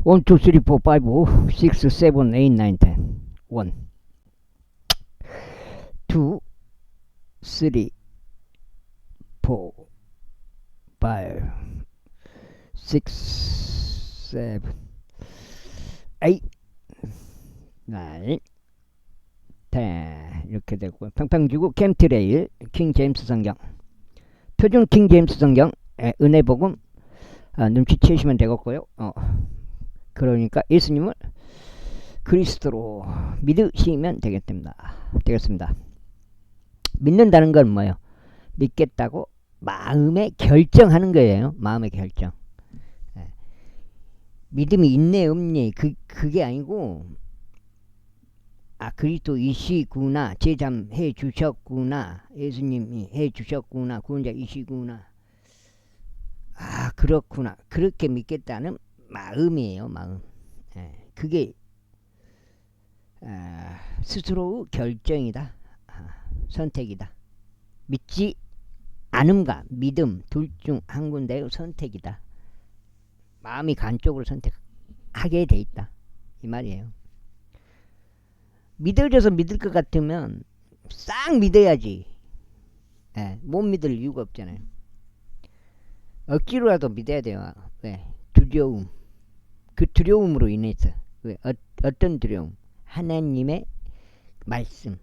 1, 2, 3, 4, 5, 6, 7, 8, 9, 10. 1, 2, 3, 4, 5, 6, 7, 8, 9, 10. 이렇게 되고 평평지구 캠트레일 킹 제임스 성경, 표준 킹 제임스 성경 은혜복음 눈치채시면 되겠고요. 그러니까 예수님을 그리스도로 믿으시면 되겠습니다. 믿는다는 건 뭐예요? 믿겠다고 마음에 결정하는 거예요. 마음의 결정. 믿음이 있네 없네 그게 아니고, 그리스도이시구나, 제잠해 주셨구나, 예수님이 해 주셨구나, 구원자이시구나, 그렇구나, 그렇게 믿겠다는 마음이에요. 마음. 그게 스스로의 결정이다. 선택이다. 믿지 않음과 믿음 둘 중 한 군데의 선택이다. 마음이 간 쪽으로 선택하게 돼 있다, 이 말이에요. 믿어져서 믿을 것 같으면 싹 믿어야지. 못 믿을 이유가 없잖아요. 억지로라도 믿어야 돼요. 왜? 두려움. 그 두려움으로 인해서. 왜? 어떤 두려움? 하나님의 말씀,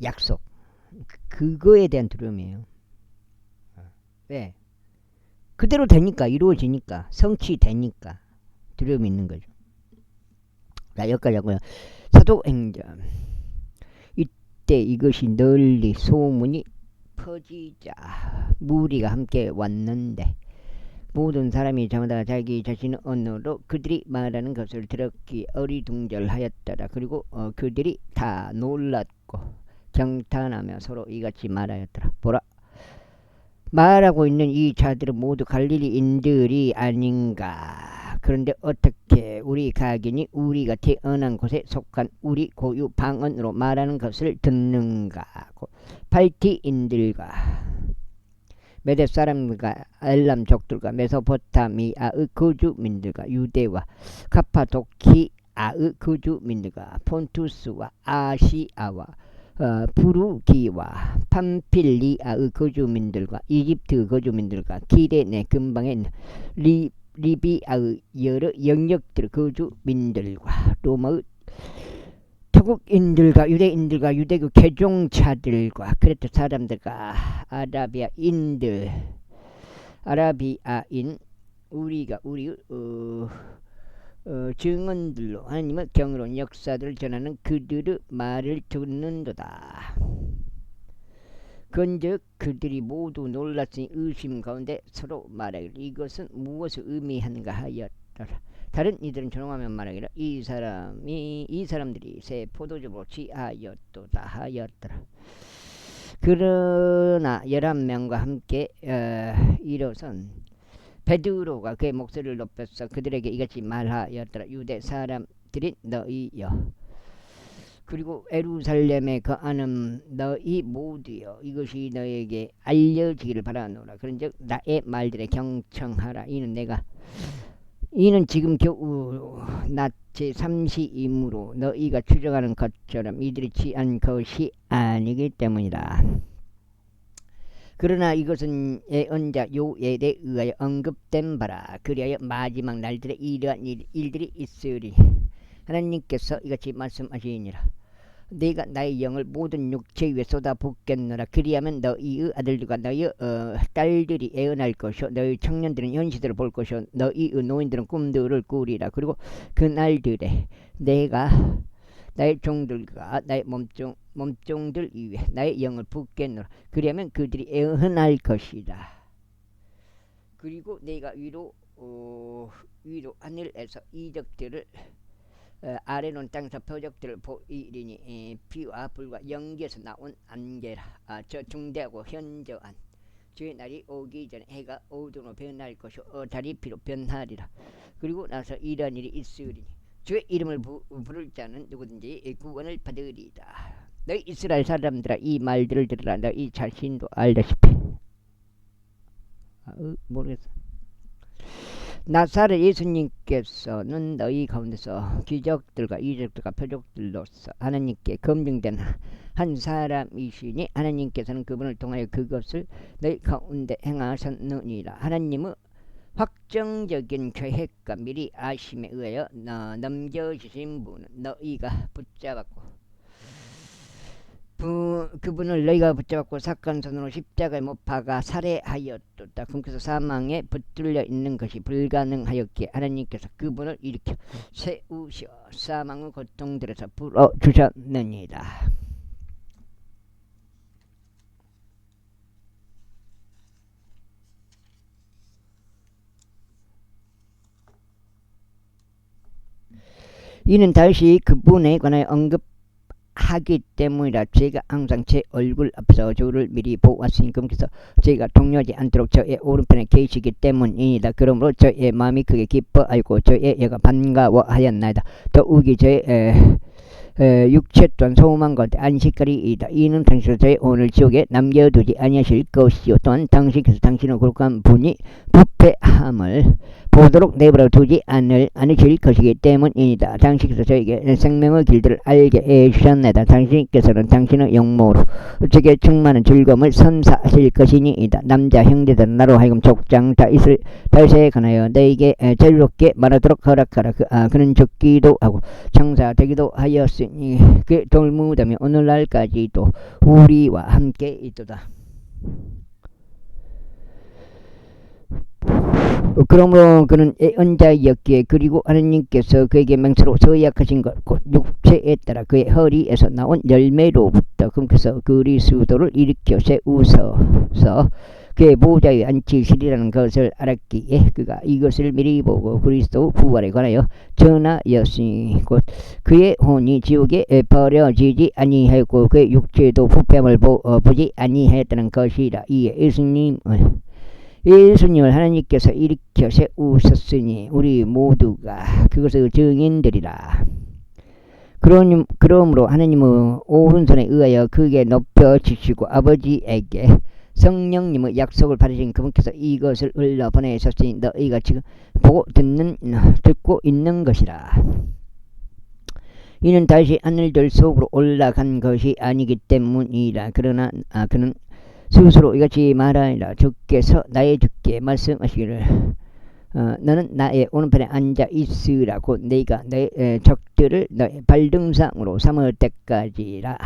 약속, 그거에 대한 두려움이에요. 왜? 그대로 되니까, 이루어지니까, 성취되니까 두려움이 있는 거죠. 자, 여기까지 하고요. 사도행전. 이때 이것이 널리 소문이 퍼지자 무리가 함께 왔는데 모든 사람이 저마다 자기 자신의 언어로 그들이 말하는 것을 들었기 어리둥절하였더라. 그리고 그들이 다 놀랐고 경탄하며 서로 이같이 말하였더라. 보라, 말하고 있는 이 자들은 모두 갈릴리인들이 아닌가. 그런데 어떻게 우리 각인이 우리가 태어난 곳에 속한 우리 고유 방언으로 말하는 것을 듣는가. 발티인들과 메대 사람들과 엘람족들과 메소포타미아의 거주민들과 유대와 카파도키아의 거주민들과 폰투스와 아시아와 부르기와 팜필리아의 거주민들과 이집트 거주민들과 기레네 근방의 리비아의 여러 영역들 거주민들과 로마의 태국인들과 유대인들과 유대교 개종자들과 크레트 사람들과 아라비아인 우리가 우리 증언들로 하나님의 경이로운 역사들을 전하는 그들의 말을 듣는도다. 그런즉 그들이 모두 놀랐으니 의심 가운데 서로 말하기를 이것은 무엇을 의미하는가 하였더라. 다른 이들은 조롱하며 말하기를 이 사람들이 새 포도주로 취하였도다 하였더라. 그러나 11명과 함께 일어선 베드로가 그의 목소리를 높여서 그들에게 이같이 말하였더라. 유대 사람들인 너희여, 그리고 에루살렘에 거하는 너희 모두여, 이것이 너에게 알려지기를 바라노라. 그런즉 나의 말들에 경청하라. 이는 지금 겨우 낮 제3시이므로 너희가 추정하는 것처럼 이들이 취한 것이 아니기 때문이다. 그러나 이것은 예언자 요엘에 의하여 언급된 바라. 그리하여 마지막 날들에 이러한 일들이 있으리. 하나님께서 이같이 말씀하시니라. 네가 나의 영을 모든 육체 위에 쏟아붓겠노라. 그리하면 너희의 아들들과 너희의 딸들이 애언할 것이요, 너희 청년들은 현시들을 볼 것이요, 너희의 노인들은 꿈들을 꾸리라. 그리고 그 날들에 내가 나의 종들과 나의 몸종들 위에 나의 영을 붓겠노라. 그리하면 그들이 애언할 것이다. 그리고 내가 위로 하늘에서 이적들을 아래론 땅에서 표적들을 보이리니 비와 불과 연기에서 나온 안개라. 저 중대하고 현저한 주의 날이 오기 전에 해가 어두움으로 변할 것이요 달이 피로 변하리라. 그리고 나서 이러한 일이 있으리니 주의 이름을 부를 자는 누구든지 구원을 받으리다. 너희 이스라엘 사람들아, 이 말들을 들으라. 너희 자신도 알다시피 모르겠어. 나사렛 예수님께서는 너희 가운데서 기적들과 이적들과 표적들로서 하나님께 검증된 한 사람이시니 하나님께서는 그분을 통하여 그것을 너희 가운데 행하셨느니라. 하나님의 확정적인 계획과 미리 아심에 의하여 넘겨주신 분은 너희가 붙잡았고 그분을 너희가 붙잡았고 사건선으로 십자가에 못 박아 살해하였도다. 그분께서 사망에 붙들려 있는 것이 불가능하였기에 하나님께서 그분을 일으켜 세우셔 사망의 고통들에서 풀어주셨느니라. 이는 다시 그분에 관하여 언급하기 때문이라. 제가 항상 제 얼굴 앞에서 저를 미리 보았으니 그분께서 제가 동요하지 않도록 저의 오른편에 계시기 때문이다. 그러므로 저의 마음이 크게 기뻐하였고 저의 예가 반가워하였나이다. 더욱이 저의 육체 또한 소망 가운데 안식하리이다. 이는 당신은 저의 오늘 지옥에 남겨두지 아니하실 것이요 또한 당신께서 당신의 거룩한 분이 부패함을 보도록 내버려 두지 않으실 것이기 때문이다. 당신께서 저에게 생명의 길들을 알게 해주셨나이다. 당신께서는 당신의 영모로 제게 충만한 즐거움을 선사하실 것이니이다. 남자 형제들은 나로 하여금 족장 다윗에 관하여 너에게 자유롭게 말하도록 허락하라. 그는 죽기도 하고 장사되기도 하였으니 그 돌무덤이 오늘날까지도 우리와 함께 있도다. 그러므로 그는 예언자였기에 그리고 하나님께서 그에게 맹세로 서약하신 것 곧 육체에 따라 그의 허리에서 나온 열매로부터 그분께서 그리스도를 일으켜 세우셔서 그의 보좌에 앉히시리라는 것을 알았기에 그가 이것을 미리 보고 그리스도 부활에 관하여 전하였으니 곧 그의 혼이 지옥에 버려지지 아니하였고 그의 육체도 부패함을 보지 아니하였다는 것이라. 이에 예수님을 하나님께서 일으켜 세우셨으니 우리 모두가 그것의 증인들이라. 그러므로 하나님의 오른손에 의하여 그에게 높여주시고 아버지에게 성령님의 약속을 받으신 그분께서 이것을 흘러보내셨으니 너희가 지금 보고 듣고 있는 것이라. 이는 다시 하늘들 속으로 올라간 것이 아니기 때문이라. 그러나 그는 스스로 이같이 말하니라. 주께서 나의 주께 말씀하시기를 너는 나의 오른편에 앉아 있으라고 내가 내 적들을 너의 발등상으로 삼을 때까지라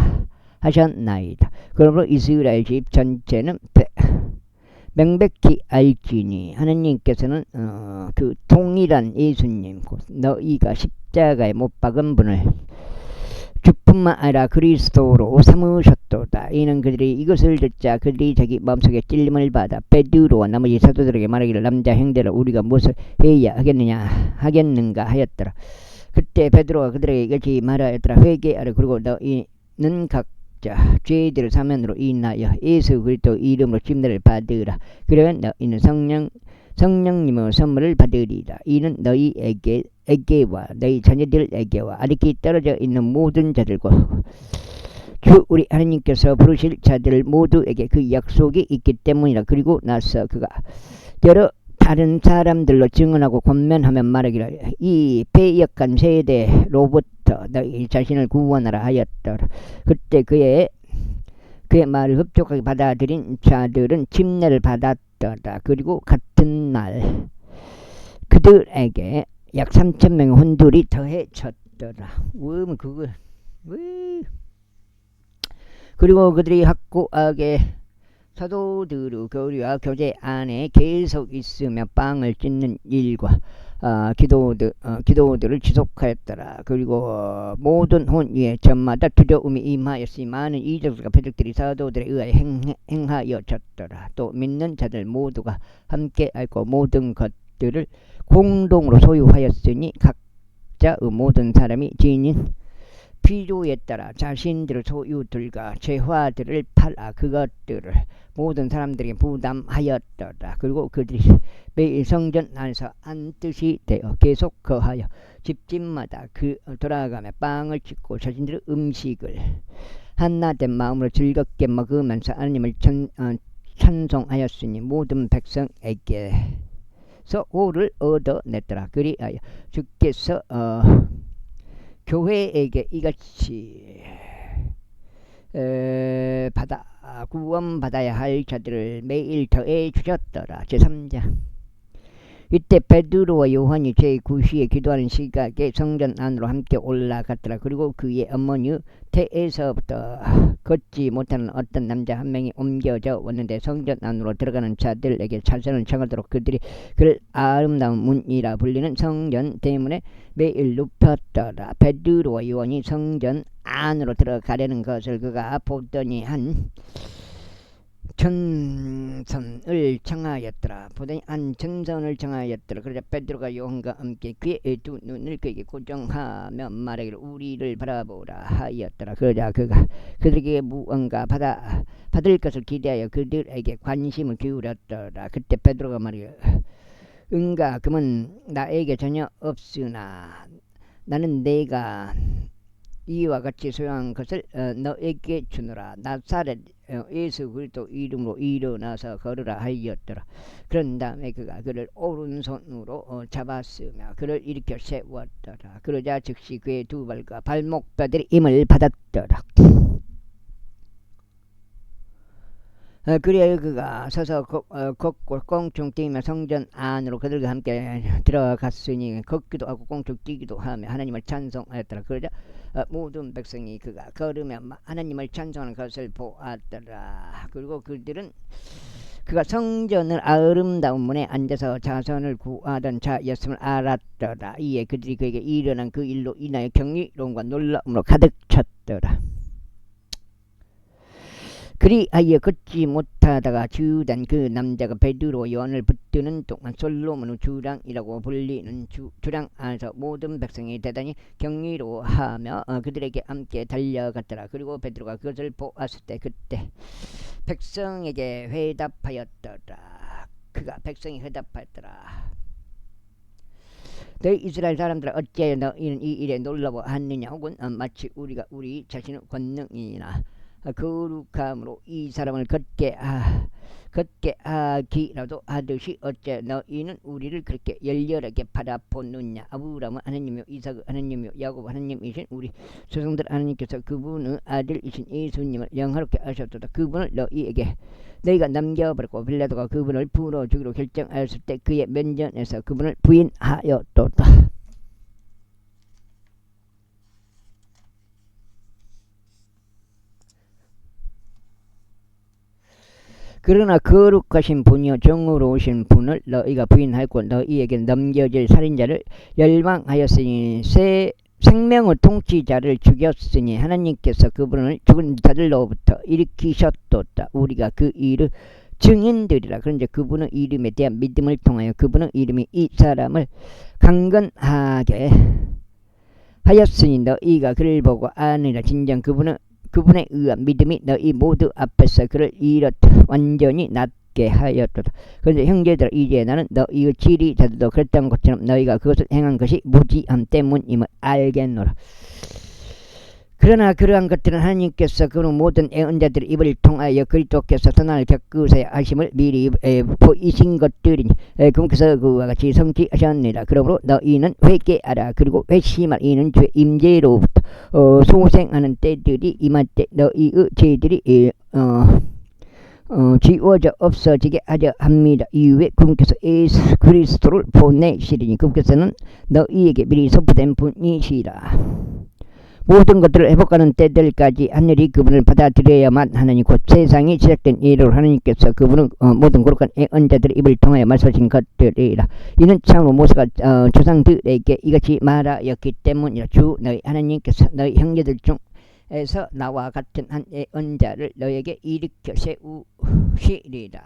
하셨나이다. 그러므로 이스라엘 집 전체는 명백히 알지니 하나님께서는 그 동일한 예수님 곧 너희가 십자가에 못 박은 분을 주뿐만 아니라 그리스도로 삼으셨도다. 이는 그들이 이것을 듣자 그들이 자기 마음속에 찔림을 받아 베드로와 나머지 사도들에게 말하기를 남자 형제라 우리가 무엇을 해야 하겠는가 하였더라. 그때 베드로가 그들에게 이같이 말하였더라. 회개하라. 그리고 너희는 각자 죄들을 사면으로 인하여 예수 그리스도 이름으로 침례를 받으라. 그러면 너희는 성령님의 선물을 받으리라. 이는 너희에게와 너희 자녀들에게와 아직히 떨어져 있는 모든 자들과 주 우리 하나님께서 부르실 자들 모두에게 그 약속이 있기 때문이라. 그리고 나서 그가 여러 다른 사람들로 증언하고 권면하며 말하기를 이 패역한 세대로부터 너희 자신을 구원하라 하였더라. 그때 그의 말을 흡족하게 받아들인 자들은 침례를 받았더라. 그리고 같은 날 그들에게 약 3,000명의 혼들이 더해졌더라. 그리고 그들이 확고하게 사도들의 교리와 교제 안에 계속 있으며 빵을 찢는 일과 기도들을 지속하였더라. 그리고 모든 혼위에 저마다 두려움이 임하였으니 많은 이적과 표적들이 사도들에 의하여 행하여졌더라. 또 믿는 자들 모두가 함께 알고 모든 것들을 공동으로 소유하였으니 각자의 모든 사람이 지닌 필요에 따라 자신들의 소유들과 재화들을 팔아 그것들을 모든 사람들에게 부담하였더라. 그리고 그들이 매일 성전 안에서 한 뜻이 되어 계속 거하여 집집마다 돌아가며 빵을 찢고 자신들의 음식을 한나된 마음으로 즐겁게 먹으면서 하나님을 찬송하였으니 모든 백성에게 주께서 오를 얻어냈더라. 그리하여 주께서 교회에게 이같이 구원받아야 할 자들을 매일 더해 주셨더라. 제3장. 이때 베드로와 요한이 제9시에 기도하는 시각에 성전 안으로 함께 올라갔더라. 그리고 그의 어머니 태에서부터 걷지 못하는 어떤 남자 한 명이 옮겨져 왔는데 성전 안으로 들어가는 자들에게 차선을 정하도록 그들이 그를 아름다운 문이라 불리는 성전 대문에 매일 눕혔더라. 베드로와 요한이 성전 안으로 들어가려는 것을 그가 보더니 한 전선을 정하였더라. 보더니 한 전선을 정하였더라. 그러자 베드로가 요한과 함께 그의 두 눈을 그에게 고정하며 말하기를 우리를 바라보라 하였더라. 그러자 그가 그들에게 무언가 받을 것을 기대하여 그들에게 관심을 기울였더라. 그때 베드로가 말하기를 은과 금은 나에게 전혀 없으나 나는 내가 이와 같이 소유한 것을 너에게 주노라. 나사렛 예수 그리스도 이름으로 일어나서 걸으라 하였더라. 그런 다음에 그가 그를 오른손으로 잡았으며 그를 일으켜 세웠더라. 그러자 즉시 그의 두 발과 발목뼈들이 힘을 받았더라. 그리하여 그가 서서 걷고 꽁충 뛰며 성전 안으로 그들과 함께 들어갔으니 걷기도 하고 꽁충 뛰기도 하며 하나님을 찬송하였더라. 그러자 모든 백성이 그가 걸으며 하나님을 찬송하는 것을 보았더라. 그리고 그들은 그가 성전을 아름다운 문에 앉아서 자선을 구하던 자였음을 알았더라. 이에 그들이 그에게 일어난 그 일로 인하여 경이로움과 놀라움으로 가득 찼더라. 그리하여 걷지 못하다가 주단 그 남자가 베드로 요한을 붙드는 동안 솔로몬의 주랑이라고 불리는 주랑 안에서 모든 백성이 대단히 경이로워하며 그들에게 함께 달려갔더라. 그리고 베드로가 그것을 보았을 때 그때 백성에게 회답하였더라. 그가 백성이 회답하였더라. 너희 이스라엘 사람들아 어찌하여 너희는 이 일에 놀라워하느냐. 혹은 마치 우리가 우리 자신의 권능이나 거룩함으로 이 사람을 걷게 하기라도 하듯이 어째 너희는 우리를 그렇게 열렬하게 바라보느냐. 아브라함은 하나님이요 이삭은 하나님이요 야곱 하나님이신 우리 조상들 하나님께서 그분의 아들이신 예수님을 영화롭게 하셨도다. 그분을 너희가 남겨버렸고 빌라도가 그분을 풀어주기로 결정하였을 때 그의 면전에서 그분을 부인하였도다. 그러나 거룩하신 분이요 정의로우신 분을 너희가 부인하였고 너희에게 넘겨질 살인자를 열망하였으니 생명의 통치자를 죽였으니 하나님께서 그분을 죽은 자들로부터 일으키셨도다. 우리가 그 일의 증인들이라. 그런데 그분의 이름에 대한 믿음을 통하여 그분의 이름이 이 사람을 강건하게 하였으니 너희가 그를 보고 아느니라. 진정 그분에 의한 믿음이 너희 모두 앞에서 그를 완전히 낫게 하였도다. 그런데 형제들아 이제 나는 너희의 지리자들도 그랬던 것처럼 너희가 그것을 행한 것이 무지함 때문임을 알겠노라. 그러나 그러한 것들은 하나님께서 그런 모든 애언자들의 입을 통하여 그리스도께서 선한을 겪으셔야 하심을 미리 보이신 것들이니 그분께서 그와 같이 성취하셨느니라. 그러므로 너희는 회개하라. 그리고 회심할 이는 죄 임재로부터 소생하는 때들이 임할 때 너희의 죄들이 지워져 없어지게 하려 합니다. 이후에 그분께서 예수 그리스도를 보내시리니 그분께서는 너희에게 미리 선포된 분이시라. 모든 것들을 회복하는 때들까지 하늘이 그분을 받아들여야만 하나니 곧 세상이 시작된 이래로 하나님께서 그분은 모든 거룩한 애언자들의 입을 통하여 말씀하신 것들이라. 이는 참으로 모세가 조상들에게 이같이 말하였기 때문이라. 주 너희 하나님께서 너희 형제들 중에서 나와 같은 한 애언자를 너에게 일으켜 세우시리라.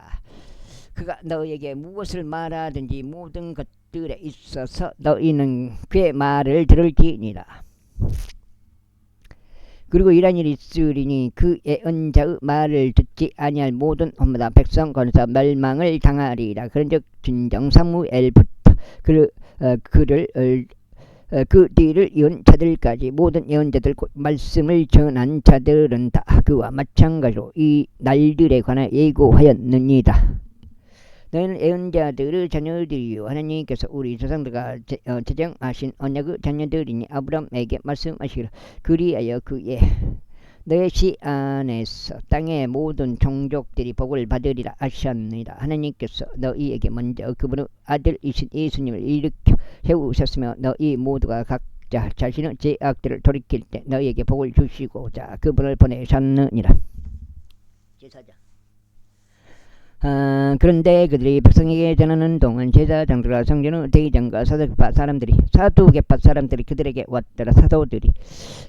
그가 너에게 무엇을 말하든지 모든 것들에 있어서 너희는 그의 말을 들을지니라. 그리고 이런 일이 있으리니 그 예언자의 말을 듣지 아니할 모든 hom마다 백성 건사 멸망을 당하리라. 그런즉 진정 사무엘부터 그 뒤를 이은 자들까지 모든 예언자들 곧 말씀을 전한 자들은 다 그와 마찬가지로 이 날들에 관하여 예고하였느니라. 너희는 예언자들의 자녀들이요 하나님께서 우리 조상들과 제정하신 언약의 자녀들이니 아브라함에게 말씀하시기를 그리하여 그의 너의 씨 안에서 땅의 모든 종족들이 복을 받으리라 하셨느니라. 하나님께서 너희에게 먼저 그분의 아들이신 예수님을 일으켜 세우셨으며 너희 모두가 각자 자신의 죄악들을 돌이킬 때 너희에게 복을 주시고자 그분을 보내셨느니라. 제사장. 그런데 그들이 백성에게 전하는 동안 제사장들과 성전의 대장과 사두개파 사람들이 그들에게 왔더라. 사도들이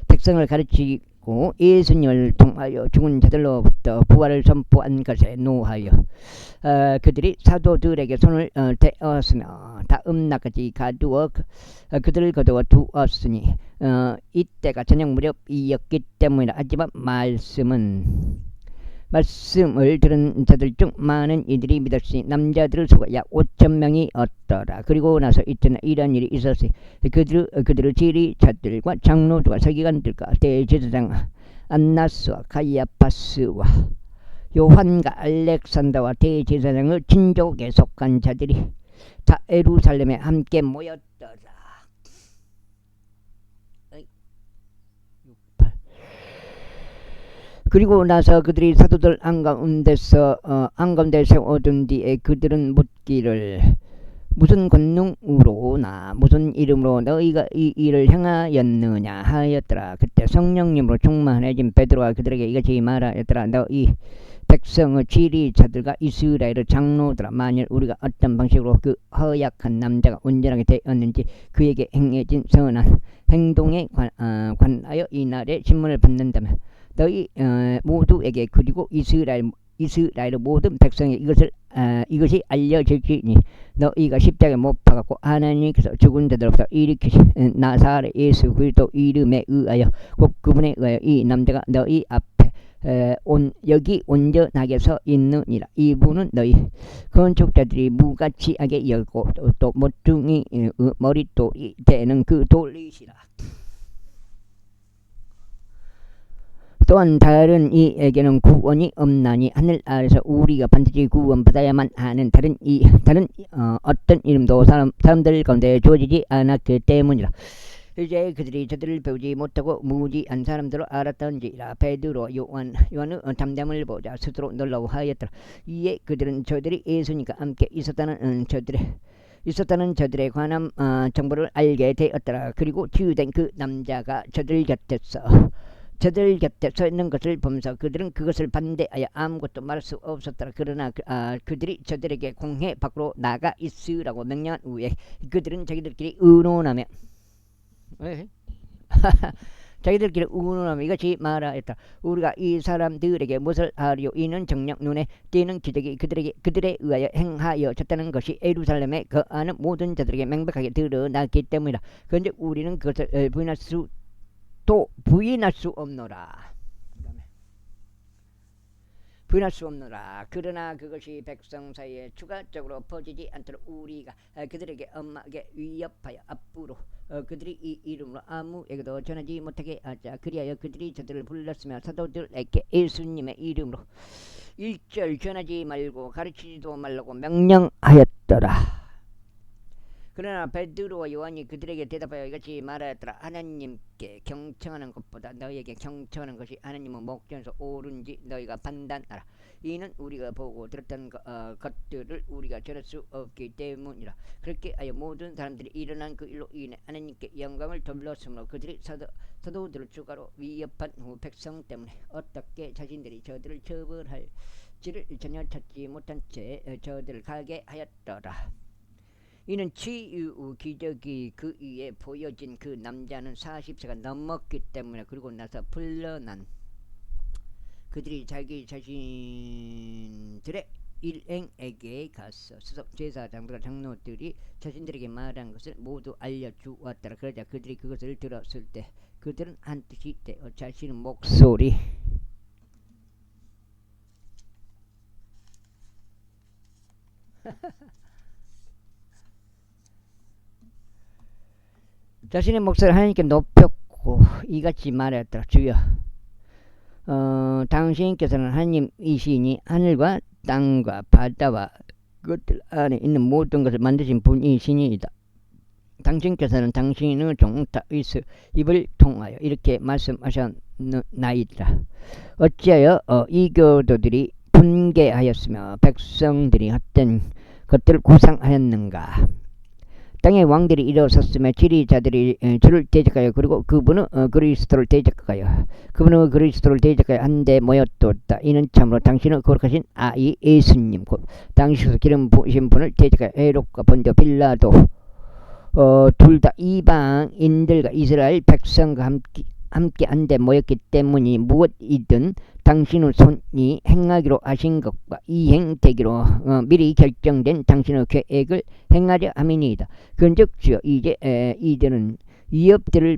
백성을 가르치고 예수님을 통하여 죽은 자들로부터 부활을 선포한 것에 노하여 그들이 사도들에게 손을 대었으며 다음 날까지 가두어 그들을 거두어 두었으니 이때가 저녁 무렵이었기 때문이라. 하지만 말씀을 들은 자들 중 많은 이들이 믿었으니 남자들을 수가 약 5,000명이 얻더라. 그리고 나서 이튿날 이런 일이 있었으니 그들의 지리자들과 장로들과 서기관들과 대제사장 안나스와 가이아파스와 요한과 알렉산더와 대제사장의 친족에 속한 자들이 다 예루살렘에 함께 모였더라. 그리고 나서 그들이 사도들 안가운데 세워둔 뒤에 그들은 묻기를 무슨 권능으로나 무슨 이름으로 너희가 이 일을 행하였느냐 하였더라. 그때 성령님으로 충만해진 베드로가 그들에게 이같이 말하였더라. 너희 백성의 지리자들과 이스라엘의 장로들아, 만일 우리가 어떤 방식으로 그 허약한 남자가 온전하게 되었는지 그에게 행해진 선한 행동에 관하여 이날에 신문을 받는다면 너희 모두에게 그리고 이스라엘의 모든 백성에 이것이 알려질지니 너희가 십자가에 못 박았고 하나님께서 죽은 자들로부터 일으키신 나사렛 예수 그리스도 이름에 의하여 곧 그분에 의하여 이 남자가 너희 앞에 여기 온전하게 서 있느니라. 이분은 너희 건축자들이 무가치하게 열고 또 모퉁이 머릿돌이 되는 그 돌이시라. 또한 다른 이에게는 구원이 없나니 하늘 아래서 우리가 반드시 구원받아야만 하는 다른 어떤 이름도 사람들 가운데 주어지지 않았기 때문이라. 이제 그들이 저들을 배우지 못하고 무지한 사람들로 알았던지라. 베드로 요한의 담담을 보자 스스로 놀라워하였더라. 이에 그들은 저들이 예수님과 함께 있었다는 저들에 관한 정보를 알게 되었더라. 그리고 치유된 그 남자가 저들 곁에 서 있는 것을 보면서 그들은 그것을 반대하여 아무것도 말할 수 없었더라. 그러나 그들이 저들에게 공회 밖으로 나가 있으라고 명령한 후에 그들은 자기들끼리 의논하며 이같이 말하였다. 우리가 이 사람들에게 무엇을 하리요? 이는 정녕 눈에 띄는 기적이 그들에 의하여 행하여졌다는 것이 예루살렘에 거하는 모든 자들에게 명백하게 드러났기 때문이다. 그런데 우리는 그것을 부인할 수 없노라. 그러나 그것이 백성 사이에 추가적으로 퍼지지 않도록 우리가 그들에게 엄하게 위협하여 앞으로 그들이 이 이름으로 아무에게도 전하지 못하게 하자. 그리하여 그들이 저들을 불렀으며 사도들에게 예수님의 이름으로 1절 전하지 말고 가르치지도 말라고 명령하였더라. 그러나 베드로와 요한이 그들에게 대답하여 이같이 말하였더라. 하나님께 경청하는 것보다 너희에게 경청하는 것이 하나님의 목전에서 옳은지 너희가 판단하라. 이는 우리가 보고 들었던 것들을 우리가 전할 수 없기 때문이라. 그렇게 하여 모든 사람들이 일어난 그 일로 인해 하나님께 영광을 돌렸으므로 그들이 사도들을 추가로 위협한 후 백성 때문에 어떻게 자신들이 저들을 처벌할지를 전혀 찾지 못한 채 저들을 가게 하였더라. 이는 치유 기적이 그 위에 보여진 그 남자는 40세가 넘었기 때문에 그리고 나서 풀려난 그들이 자기 자신들의 일행에게 가서 제사장들과 장로들이 자신들에게 말한 것을 모두 알려주었더라. 그러자 그들이 그것을 들었을 때 그들은 한뜻이 되어 자신의 목소리 자신의 목소리를 하나님께 높였고 이같이 말하였더라. 주여 당신께서는 하나님이시니 하늘과 땅과 바다와 그것들 안에 있는 모든 것을 만드신 분이 신이다. 당신께서는 당신의 종 다윗의 입을 통하여 이렇게 말씀하셨나이다. 어찌하여 이교도들이 분개하였으며 백성들이 헛된 것들을 구상하였는가. 땅의 왕들이 일어섰으며 지리자들이 주를 대적하여 그리고 그분은 그리스도를 대적하여 한데 모였도다. 이는 참으로 당신은 거룩하신 아이 예수님 곧 당신께서 기름 부으신 분을 대적하여 헤롯과 본디오 빌라도 둘 다 이방인들과 이스라엘 백성과 함께 한데 모였기 때문이 무엇이든 당신의 손이 행하기로 하신 것과 이행되기로 미리 결정된 당신의 계획을 행하려 함이니이다. 그런즉 주여 이제 이들의 위협들을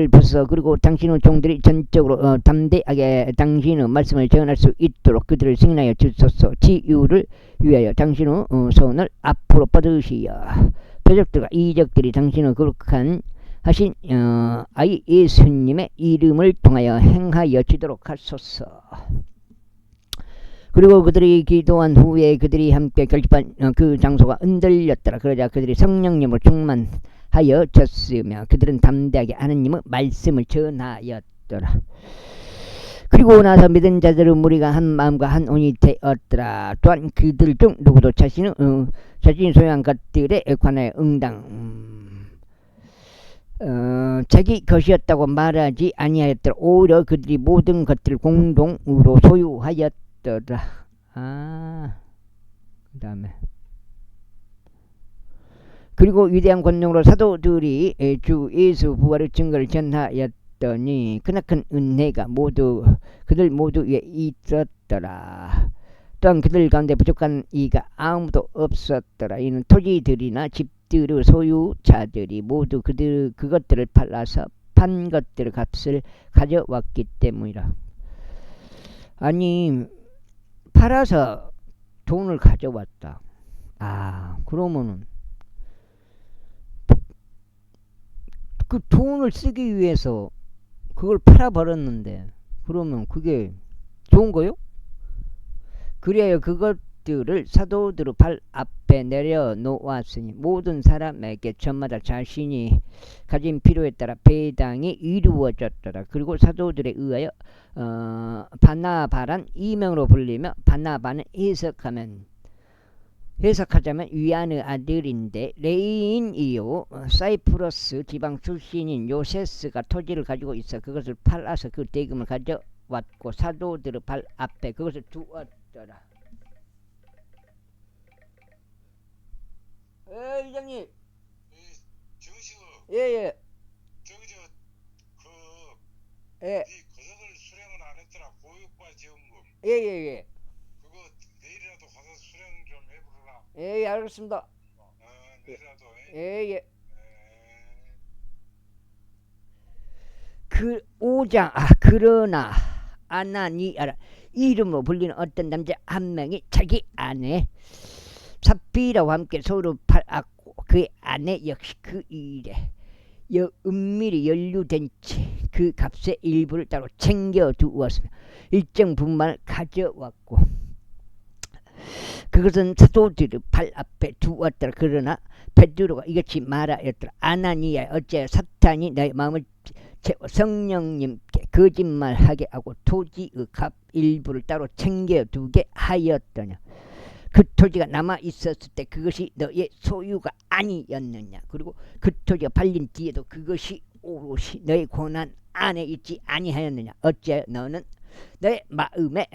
부숴서 그리고 당신의 종들이 전적으로 담대하게 당신의 말씀을 전할 수 있도록 그들을 승인하여 주소서. 지유를 위하여 당신의 손을 앞으로 뻗으시어 표적들과 이적들이 당신의 거룩한 하신 아이 예수님의 이름을 통하여 행하여 지도록 하소서. 그리고 그들이 기도한 후에 그들이 함께 결집한 그 장소가 흔들렸더라. 그러자 그들이 성령님으로 충만하여 졌으며 그들은 담대하게 하느님의 말씀을 전하였더라. 그리고 나서 믿은 자들의 무리가 한 마음과 한 온이 되었더라. 또한 그들 중 누구도 자신이 소유한 것들에 관하여 자기 것이었다고 말하지 아니하였더라. 오히려 그들이 모든 것들을 공동으로 소유하였더라. 그 다음에 그리고 위대한 권능으로 사도들이 주 예수 부활의 증거를 전하였더니 크나큰 은혜가 그들 모두 위에 있었더라. 또한 그들 가운데 부족한 이가 아무도 없었더라. 이는 토지들이나 집들의 소유자들이 모두 그것들을 팔아서 판 것들의 값을 가져왔기 때문이라. 아니 팔아서 돈을 가져왔다. 그러면은 그 돈을 쓰기 위해서 그걸 팔아버렸는데 그러면 그게 좋은 거요? 그래야 그것들을 사도들의 발 앞에 내려놓았으니 모든 사람에게 저마다 자신이 가진 필요에 따라 배당이 이루어졌더라. 그리고 사도들에 의하여 바나바란 이명으로 불리며 바나바는 해석하자면 위안의 아들인데 레인이요 사이프러스 지방 출신인 요세스가 토지를 가지고 있어 그것을 팔아서 그 대금을 가져왔고 사도들의 발 앞에 그것을 두었더라. 이장님. 예예. 저기 예. 거석을 수령은 안 했더라. 보육과 지원금. 예예예. 그거 내일이라도 가서 수령 좀 해보라. 예, 알겠습니다. 내일이라도. 예예. 그 5장 그러나 아나니아라 이름으로 불리는 어떤 남자 한 명이 자기 아내 삽비라와 함께 서로 팔았고 그의 아내 역시 그 일에 은밀히 연루된 채 그 값의 일부를 따로 챙겨두었으며 일정 분만을 가져왔고 그것은 사도들의 발 앞에 두었더라. 그러나 베드로가 이같이 말하였더라. 아나니아 어째 사탄이 너의 마음을 채워 성령님께 거짓말하게 하고 토지의 값 일부를 따로 챙겨두게 하였더냐. 그 토지가 남아 있었을 때 그것이 너의 소유가 아니었느냐. 그리고 그 토지가 팔린 뒤에도 그것이 오롯이 너의 권한 안에 있지 아니하였느냐. 어째 너는 너의 마음에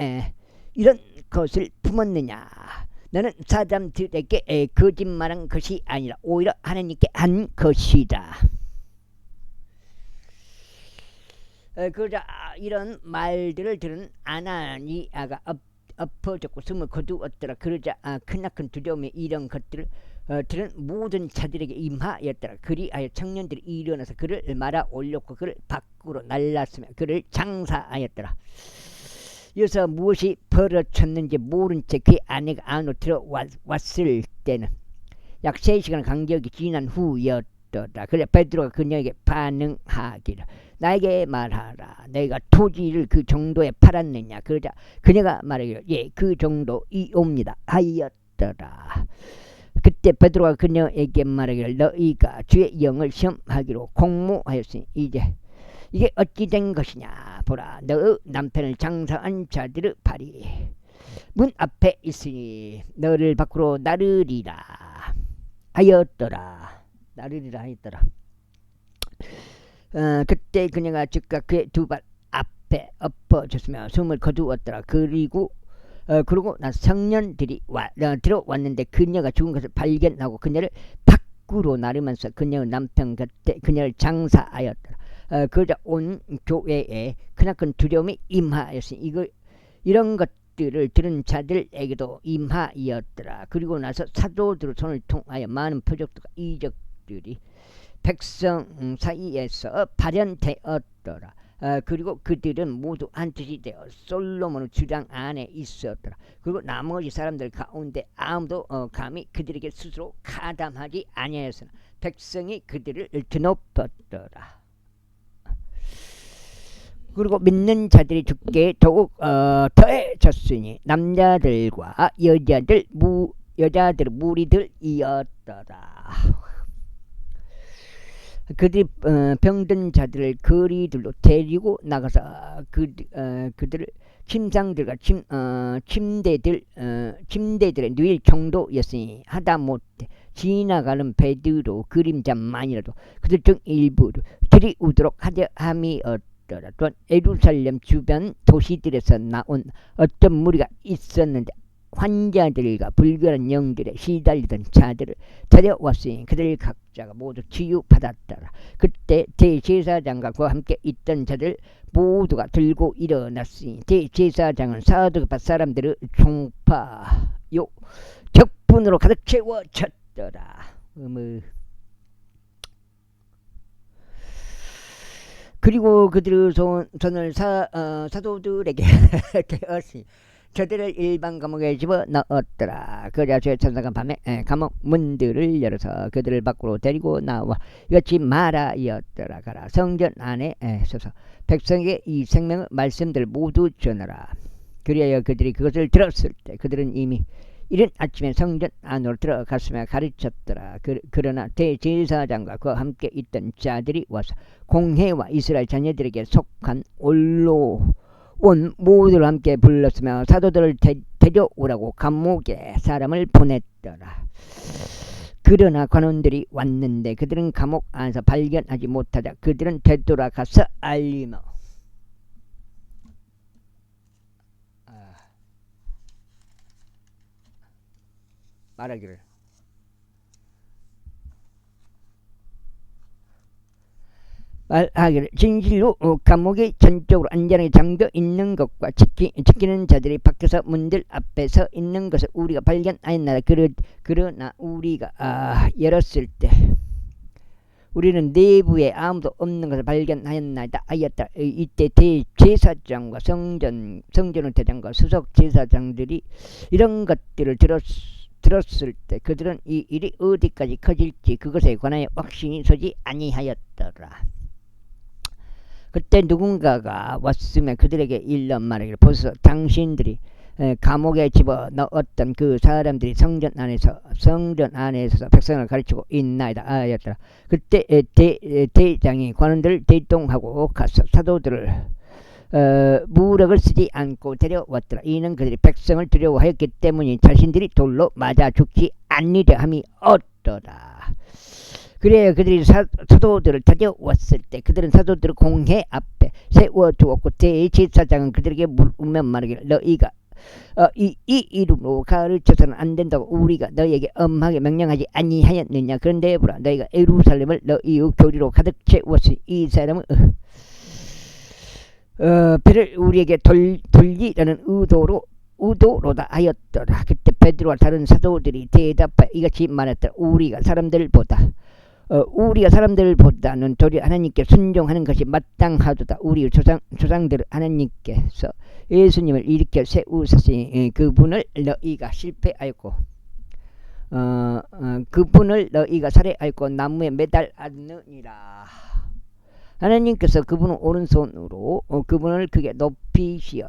이런 것을 품었느냐. 너는 사람들에게 거짓말한 것이 아니라 오히려 하나님께 한 것이다. 그러자 이런 말들을 들은 아나니아가 엎어졌고 숨을 거두었더라. 그러자 크나큰 두려움에 이런 것들을 들은 모든 자들에게 임하였더라. 그리하여 청년들이 일어나서 그를 말아 올렸고 그를 밖으로 날랐으며 그를 장사하였더라. 여기서 무엇이 벌어졌는지 모른 채 그의 아내가 안으로 들어왔을 때는 약 3시간 간격이 지난 후였더라. 그래 베드로가 그녀에게 반응하기를 나에게 말하라. 내가 토지를 그 정도에 팔았느냐. 그러자 그녀가 말하기를 예, 그 정도이옵니다 하였더라. 그때 베드로가 그녀에게 말하기를 너희가 주의 영을 시험하기로 공모하였으니 이게 어찌 된 것이냐. 보라, 너 남편을 장사한 자들의 발이 문 앞에 있으니 너를 밖으로 나르리라 하였더라. 그때 그녀가 즉각 그의 두 발 앞에 엎어졌으며 숨을 거두었더라. 그러고 나서 청년들이 들어왔는데 그녀가 죽은 것을 발견하고 그녀를 밖으로 나르면서 그녀의 남편 곁에 그녀를 장사하였더라. 그러자 온 교회에 크나큰 두려움이 임하였으니 이런 것들을 들은 자들에게도 임하였더라. 그리고 나서 사도들의 손을 통하여 많은 표적들과 이적들이 백성 사이에서 발현되었더라. 그리고 그들은 모두 한뜻이 되어 솔로몬의 주장 안에 있었더라. 그리고 나머지 사람들 가운데 아무도 감히 그들에게 스스로 가담하지 아니하였으나 백성이 그들을 드높였더라. 그리고 믿는 자들이 죽게 더욱 더해졌으니 남자들과 여자들 무리들이었더라. 그들이 병든 자들을 거리들로 데리고 나가서 그들을 침상들과 침대들에 누일 정도였으니 하다못해 지나가는 배들로 그림자만이라도 그들 중 일부를 들이우도록 하려 함이었더라. 또한 예루살렘 주변 도시들에서 나온 어떤 무리가 있었는데 환자들과 불결한 영들에 시달리던 자들을 데려왔으니 그들 각자가 모두 치유받았더라. 그때 대제사장과 그와 함께 있던 자들 모두가 들고 일어났으니 대제사장은 사두개파 사람들의 총파요 적분으로 가득 채워졌더라. 그리고 그들의 손을 사도들에게 대었으니 저들을 일반 감옥에 집어넣었더라. 그러자 주의 천사가 밤에 감옥 문들을 열어서 그들을 밖으로 데리고 나와 이같이 말하였더라. 가라, 성전 안에 서서 백성에게 이 생명의 말씀들을 모두 전하라. 그리하여 그들이 그것을 들었을 때 그들은 이미 이른 아침에 성전 안으로 들어갔으며 가르쳤더라. 그러나 대제사장과 그와 함께 있던 자들이 와서 공회와 이스라엘 자녀들에게 속한 온 모두를 함께 불렀으며 사도들을 데려오라고 감옥에 사람을 보냈더라. 그러나 관원들이 왔는데 그들은 감옥 안에서 발견하지 못하자 그들은 되돌아가서 알리며 말하기를 진실로 감옥이 전적으로 안전하게 잠겨 있는 것과 지키는 자들이 밖에서 문들 앞에 서 있는 것을 우리가 발견하였나이다. 그러나 우리가 열었을 때 우리는 내부에 아무도 없는 것을 발견하였나이다 하였다. 이때 대제사장과 성전의 대장과 수석 제사장들이 이런 것들을 들었을 때 그들은 이 일이 어디까지 커질지 그것에 관하여 확신이 서지 아니하였더라. 그때 누군가가 왔으면 그들에게 일러 말하기를 보소서, 당신들이 감옥에 집어넣었던 그 사람들이 성전 안에서 백성을 가르치고 있나이다 하였더라. 그때 대장이 관원들을 대동하고 가서 사도들을 무력을 쓰지 않고 데려왔더라. 이는 그들이 백성을 두려워하였기 때문이 자신들이 돌로 맞아 죽지 않으려 함이 없더라. 그래야 그들이 사도들을 데려왔을 때 그들은 사도들을 공회 앞에 세워두었고 대제사장은 그들에게 물으며 말하기를 너희가 이 이름으로 가르쳐서는 안 된다고 우리가 너희에게 엄하게 명령하지 아니하였느냐. 그런데 보라, 너희가 예루살렘을 너희의 교리로 가득 채웠으니 이 사람은 배를 우리에게 돌리려는 의도로다 하였더라. 그때 베드로와 다른 사도들이 대답하여 이같이 말했더라. 우리가 사람들보다는 도리어 하나님께 순종하는 것이 마땅하도다. 우리 조상들 하나님께서 예수님을 일으켜 세우셨으니 그분을 너희가 실패하였고 그분을 너희가 살해하였고 나무에 매달았느니라. 하나님께서 그분을 오른손으로 그분을 크게 높이시어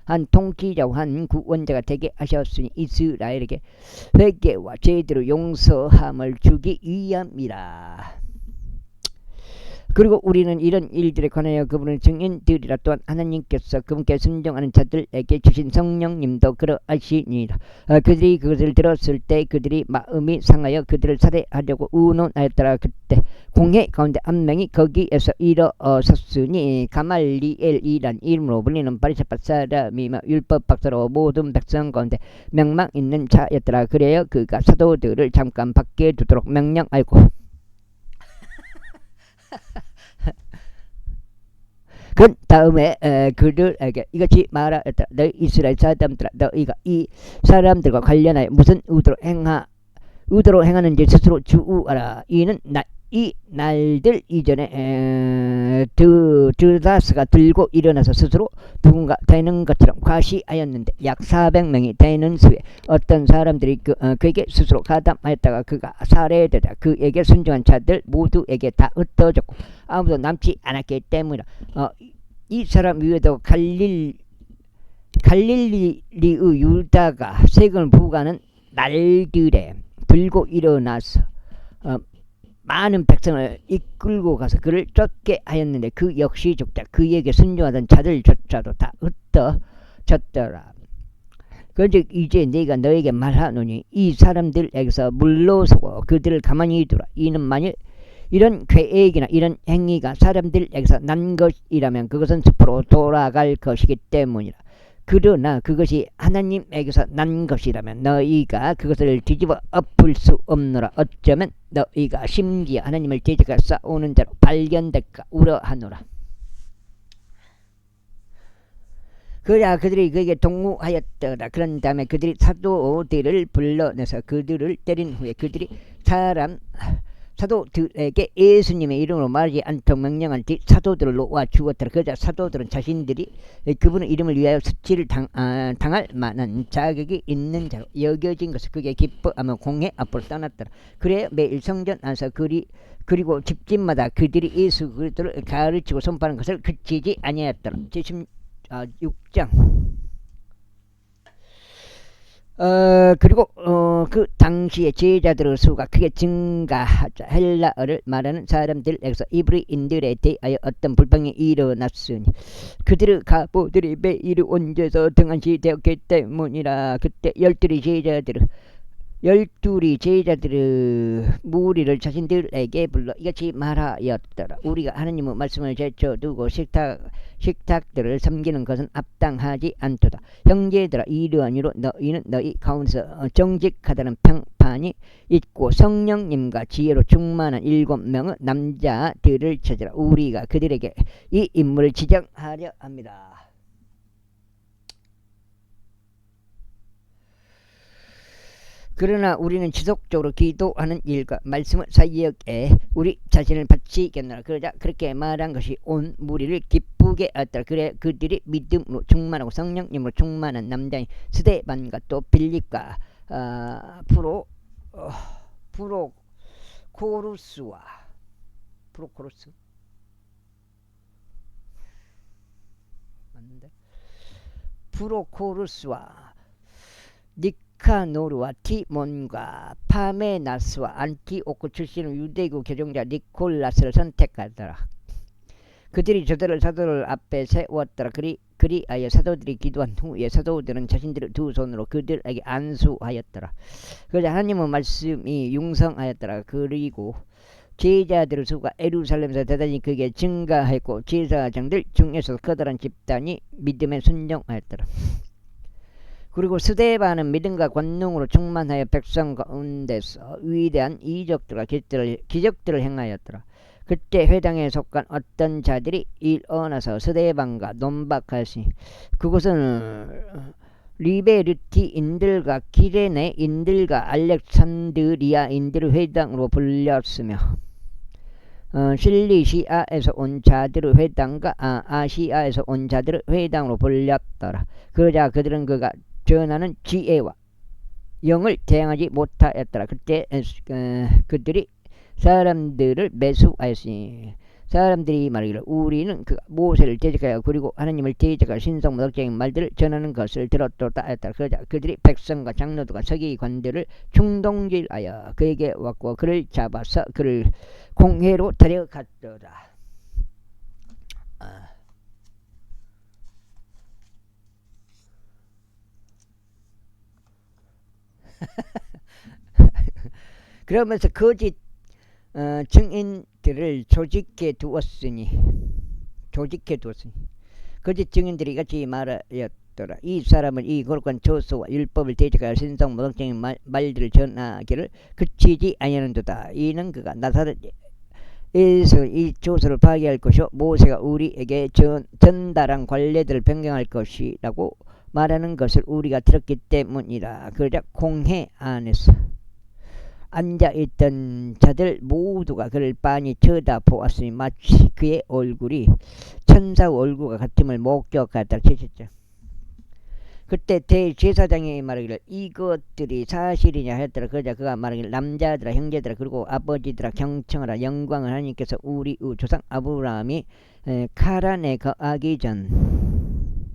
한 통치자와 한 구원자가 되게 하셨으니 이스라엘에게 회개와 죄대로 용서함을 주기 위함이라. 그리고 우리는 이런 일들에 관하여 그분을 증인들이라. 또한 하나님께서 그분께 순종하는 자들에게 주신 성령님도 그러하시니라. 그들이 그것을 들었을 때 그들이 마음이 상하여 그들을 살해하려고 의논하였더라. 그때 공회 가운데 한 명이 거기에서 일어섰으니 가말리엘이란 이름으로 불리는 바리새파 사람이며 율법 박사로 모든 백성 가운데 명망 있는 자였더라. 그래야 그가 사도들을 잠깐 밖에 두도록 명령하고 그 다음에 그들에게 이같이 말하였다. 너희 이스라엘 사람들아, 너희가 이 사람들과 관련하여 무슨 의도로 행하는지 스스로 주우하라. 이는 이 날들 이전에 드다스가 들고 일어나서 스스로 누군가 되는 것처럼 과시하였는데 약 400명이 되는 수에 어떤 사람들이 그에게 스스로 가담하였다가 그가 살해되자 그에게 순종한 자들 모두에게 다 흩어졌고 아무도 남지 않았기 때문이라. 이 사람 위에도 갈릴리의 유다가 세금을 부과하는 날들에 들고 일어나서 많은 백성을 이끌고 가서 그를 쫓게 하였는데 그 역시 죽자 그에게 순종하던 자들조차도 다 흩어졌더라. 그런즉 이제 내가 너에게 말하노니 이 사람들에게서 물러서고 그들을 가만히 두라. 이는 만일 이런 계획이나 이런 행위가 사람들에게서 난 것이라면 그것은 숲으로 돌아갈 것이기 때문이라. 그러나 그것이 하나님에게서 난 것이라면 너희가 그것을 뒤집어 엎을 수 없노라. 어쩌면 너희가 심지어 하나님을 대적하 싸우는 자로 발견될까 우려하노라. 그래야 그들이 그에게 동무하였더라. 그런 다음에 그들이 사도들을 불러내서 그들을 때린 후에 그들이 사도들에게 예수님의 이름으로 말하지 않도록 명령한 뒤 사도들을 놓아 죽었더라. 그러자 사도들은 자신들이 그분의 이름을 위하여 수치를 당할 만한 자격이 있는 자로 여겨진 것을 그게 기뻐하며 공회 앞으로 떠났더라. 그래 매일 성전 안에서 그리고 집집마다 그들이 예수 그리스도를 가르치고 선포하는 것을 그치지 아니하였더라. 76장. 그리고 그 당시에 제자들의 수가 크게 증가하자 헬라어를 말하는 사람들에게서 이브리인들에 대하여 어떤 불평이 일어났으니 그들의 가보들이 매일 온전해서 등한시 되었기 때문이라. 그때 열둘이 제자들의 무리를 자신들에게 불러 이같이 말하였더라. 우리가 하나님의 말씀을 제쳐두고 식탁들을 섬기는 것은 합당하지 않도다. 형제들아, 이러한 이유로 너희는 너희 가운데서 정직하다는 평판이 있고 성령님과 지혜로 충만한 7명의 남자들을 찾으라. 우리가 그들에게 이 인물을 지정하려 합니다. 그러나 우리는 지속적으로 기도하는 일과 말씀의 사이에 우리 자신을 바치겠노라. 그러자 그렇게 말한 것이 온 무리를 기쁘게 하였더라. 그래 그들이 믿음으로 충만하고 성령님으로 충만한 남자인 스데반과 또 빌립과 프로코루스와 니카노르와 티몬과 파메나스와 안티오크 출신의 유대교 교정자 니콜라스를 선택하더라. 그들이 저들을 사도들 앞에 세웠더라. 그리하여 사도들이 기도한 후에 사도들은 자신들의 두 손으로 그들에게 안수하였더라. 그러자 하나님의 말씀이 융성하였더라. 그리고 제자들의 수가 예루살렘에서 대단히 크게 증가했고 제사장들 중에서 커다란 집단이 믿음에 순종하였더라. 그리고 스데반은 믿음과 권능으로 충만하여 백성 가운데서 위대한 이적들과 기적들을 행하였더라. 그때 회당에 속한 어떤 자들이 일어나서 스데반과 논박하시니 그곳은 리베르티인들과 기레네인들과 알렉산드리아인들의 회당으로 불렸으며 실리시아에서 온 자들의 회당과 아시아에서 온 자들의 회당으로 불렸더라. 그러자 그들은 그가 전하는 지혜와 영을 대항하지 못하였더라. 그때 그들이 사람들을 매수하였으니 사람들이 말하기를 우리는 그 모세를 대적하여 그리고 하나님을 대적하여 신성모독적인 말들을 전하는 것을 들었다 하였다. 그러자 그들이 백성과 장로들과 서기관들을 충동질하여 그에게 왔고 그를 잡아서 그를 공회로 데려갔더라. 그러면서 거짓 증인들을 조직해 두었으니 거짓 증인들이 같이 말하였더라. 이 사람은 이 거룩한 저서와 율법을 대적하여 신성 모독적인 말들을 전하기를 그치지 아니하는도다. 이는 그가 나사렛에서 이 저서를 파괴할 것이요 모세가 우리에게 전달한 관례들을 변경할 것이라고 말하는 것을 우리가 들었기 때문이라. 그러자 공회 안에서 앉아있던 자들 모두가 그를 빤히 쳐다보았으니 마치 그의 얼굴이 천사 얼굴과 같음을 목격하다. 그때 대제사장이 말하기를 이것들이 사실이냐 하였더라. 그러자 그가 말하기를 남자들아 형제들아 그리고 아버지들아 경청하라. 영광을 하나님께서 우리 조상 아브라함이 카란에 거하기 전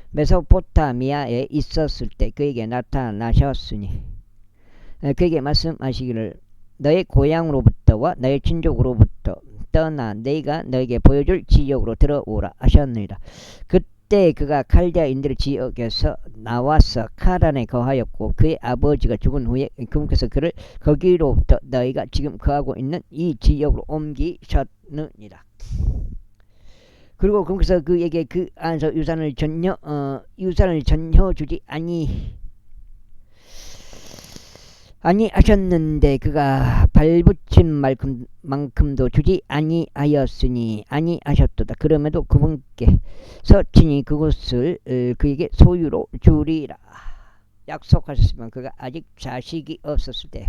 메소포타미아에 있었을 때 그에게 나타나셨으니 그에게 말씀하시기를 너의 고향으로부터와 너의 친족으로부터 떠나 내가 너에게 보여줄 지역으로 들어오라 하셨느니라. 그때 그가 칼데아인들 지역에서 나와서 카란에 거하였고 그의 아버지가 죽은 후에 그분께서 그를 거기로부터 너희가 지금 거하고 있는 이 지역으로 옮기셨느니라. 그리고 그분께서 그에게 그 안에서 유산을 전혀 주지 아니하셨는데 그가 발붙인 만큼도 주지 아니하셨도다. 그럼에도 그분께서 친히 그곳을 그에게 소유로 주리라 약속하셨으면 그가 아직 자식이 없었을 때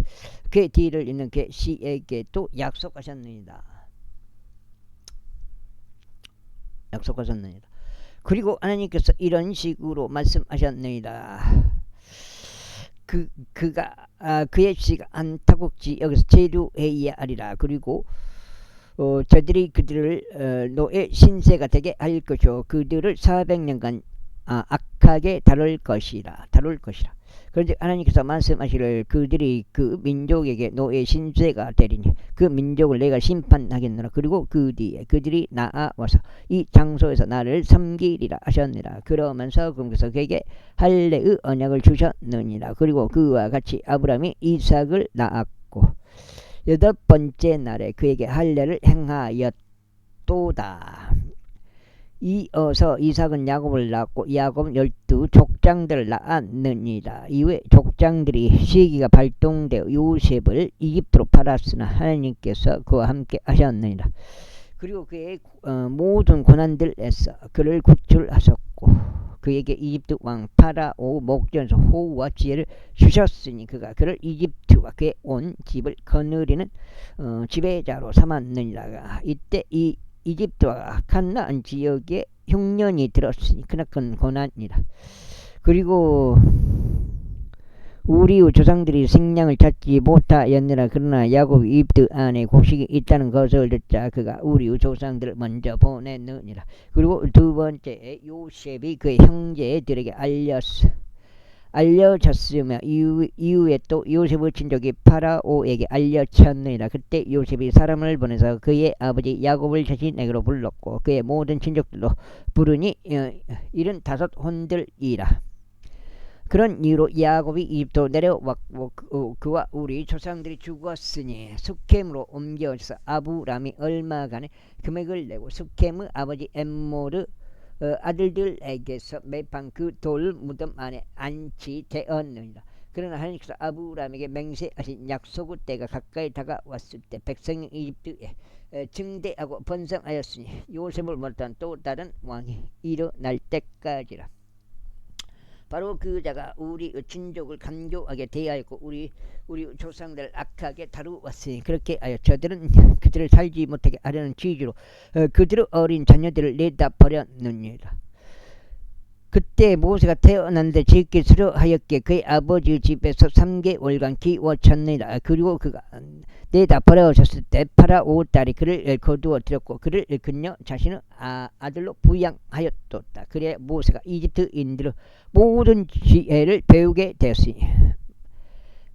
그의 뒤를 잇는 그의 씨에게 또 약속하셨느니라. 그리고 하나님께서 이런 식으로 말씀하셨느니라. 그의 씨가 안타국 지역에서 체류해야 하리라. 그리고 저들이 그들을 노예 신세가 되게 할 것이요 그들을 400년간 악하게 다룰 것이라. 그런즉 하나님께서 말씀하시기를 그들이 그 민족에게 노예 신세가 되리니 그 민족을 내가 심판하겠노라. 그리고 그 뒤에 그들이 나아와서 이 장소에서 나를 섬기리라 하셨느니라. 그러면서 그분께서 그에게 할례의 언약을 주셨느니라. 그리고 그와 같이 아브라함이 이삭을 낳았고 8번째 날에 그에게 할례를 행하였도다. 이어서 이삭은 야곱을 낳았고 야곱은 12족장들을 낳았느니라. 이후에 족장들이 시기가 발동되어 요셉을 이집트로 팔았으나 하나님께서 그와 함께 하셨느니라. 그리고 그의 모든 고난들에서 그를 구출하셨고 그에게 이집트 왕 파라오 목전에서 호우와 지혜를 주셨으니 그가 그를 이집트와 그의 온 집을 거느리는 지배자로 삼았느니라. 이때 이집트와 칸나안 지역에 흉년이 들었으니 크나큰 고난이라. 그리고 우리 조상들이 생량을 찾지 못하였느라. 그러나 야곱이 이집트 안에 곡식이 있다는 것을 듣자 그가 우리 조상들을 먼저 보냈느니라. 그리고 두 번째 요셉이 그의 형제들에게 알려졌으며 이후에 또 요셉의 친족이 파라오에게 알려졌느니라. 그때 요셉이 사람을 보내서 그의 아버지 야곱을 자신에게로 불렀고 그의 모든 친족들도 부르니 75혼들이라. 그런 이유로 야곱이 이집트로 내려왔고 그와 우리 조상들이 죽었으니 수켐으로 옮겨져서 아브람이 얼마간의 금액을 내고 수켐의 아버지 엠모르 아들들에게서 매판 그 돌 무덤 안에 안치되었느니라. 그러나 하나님께서 아브람에게 맹세하신 약속의 때가 가까이 다가왔을 때 백성이 이집트에 증대하고 번성하였으니 요셉을 못한 또 다른 왕이 일어날 때까지라. 바로 그 자가 우리 친족을 간교하게 대하였고 우리 조상들을 악하게 다루었으니 그렇게 하여 저들은 그들을 살지 못하게 하려는 취지로 그들의 어린 자녀들을 내다 버렸느니라. 그때 모세가 태어났는데 짓기 싫어하였기에 그의 아버지 집에서 3개월간 키워쳤느니라. 그리고 그가 내다 버려졌을 때 파라오 딸이 그를 거두어 들였고 그를 그녀 자신의 아들로 부양하였도다. 그래 모세가 이집트인들의 모든 지혜를 배우게 되었으니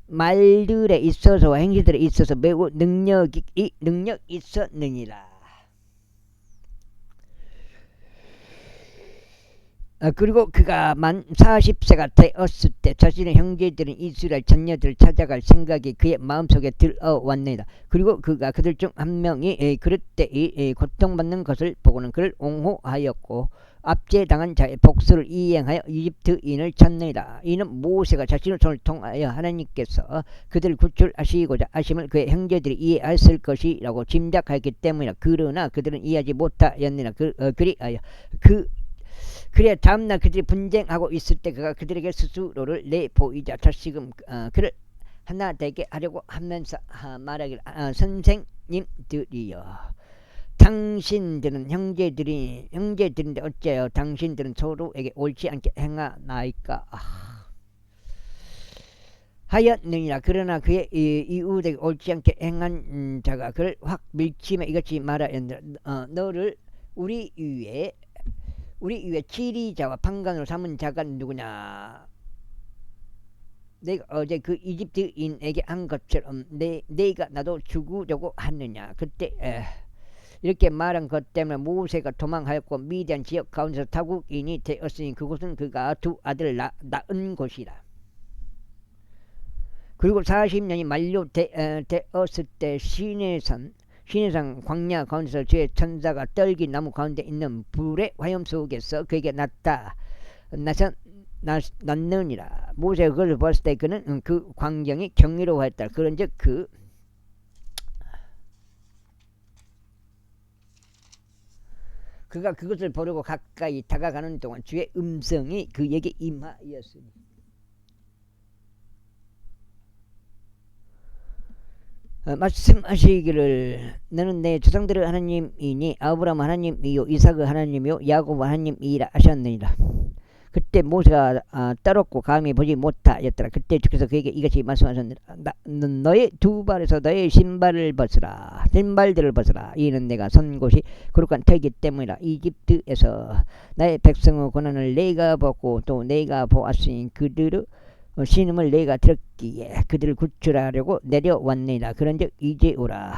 말들에 있어서 행실들에 있어서 매우 능력 있었느니라. 그리고 그가 만 40세가 되었을 때 자신의 형제들은 이스라엘 자녀들을 찾아갈 생각이 그의 마음속에 들어왔느니라. 그리고 그가 그들 중 한 명이 그릇 때이 고통받는 것을 보고는 그를 옹호하였고 압제당한 자의 복수를 이행하여 이집트인을 찾느니라. 이는 모세가 자신의 손을 통하여 하나님께서 그들을 구출하시고자 하심을 그의 형제들이 이해했을 것이라고 짐작하였기 때문이라. 그러나 그들은 이해하지 못하였느니라. 그리하여 그래 다음날 그들이 분쟁하고 있을 때 그가 그들에게 스스로를 내보이자 다시금 그를 하나 되게 하려고 하면서 말하기를 선생님들이여 당신들은 형제들인데 어째요 당신들은 서로에게 옳지 않게 행하나이까 하였느니라. 그러나 그의 이웃에게 옳지 않게 행한 자가 그를 확 밀치며 이같이 말하였느니라. 너를 우리 위에 치리자와 판관으로 삼은 자가 누구냐. 내가 어제 그 이집트인에게 한 것처럼 내가 나도 죽으려고 하느냐. 그때 이렇게 말한 것 때문에 모세가 도망하였고 미디안 지역 가운데서 타국인이 되었으니 그곳은 그가 두 아들을 낳은 곳이라. 그리고 40년이 만료되었을 때 시내산 광야 가운데서 주의 천사가 떨기 나무 가운데 있는 불의 화염 속에서 그에게 났느니라. 모세가 그걸 봤을 때 그는 그 광경이 경이로웠다. 그런즉 그가 그것을 보려고 가까이 다가가는 동안 주의 음성이 그에게 임하였으니 말씀하시기를 너는 내 조상들의 하나님이니 아브라함 하나님이요 이삭의 하나님이요 야곱 하나님이라 하셨느니라. 그때 모세가 따랐고 감히 보지 못하였더라. 그때 주께서 그에게 이같이 말씀하셨느니라. 너의 두 발에서 너의 신발들을 벗으라. 이는 내가 선 곳이 거룩한 터이기 때문이라. 이집트에서 나의 백성의 고난을 내가 보고 또 내가 보았으니 그들의 신음을 내가 들었기에 그들을 구출하려고 내려왔느니라. 그런즉 이제 오라.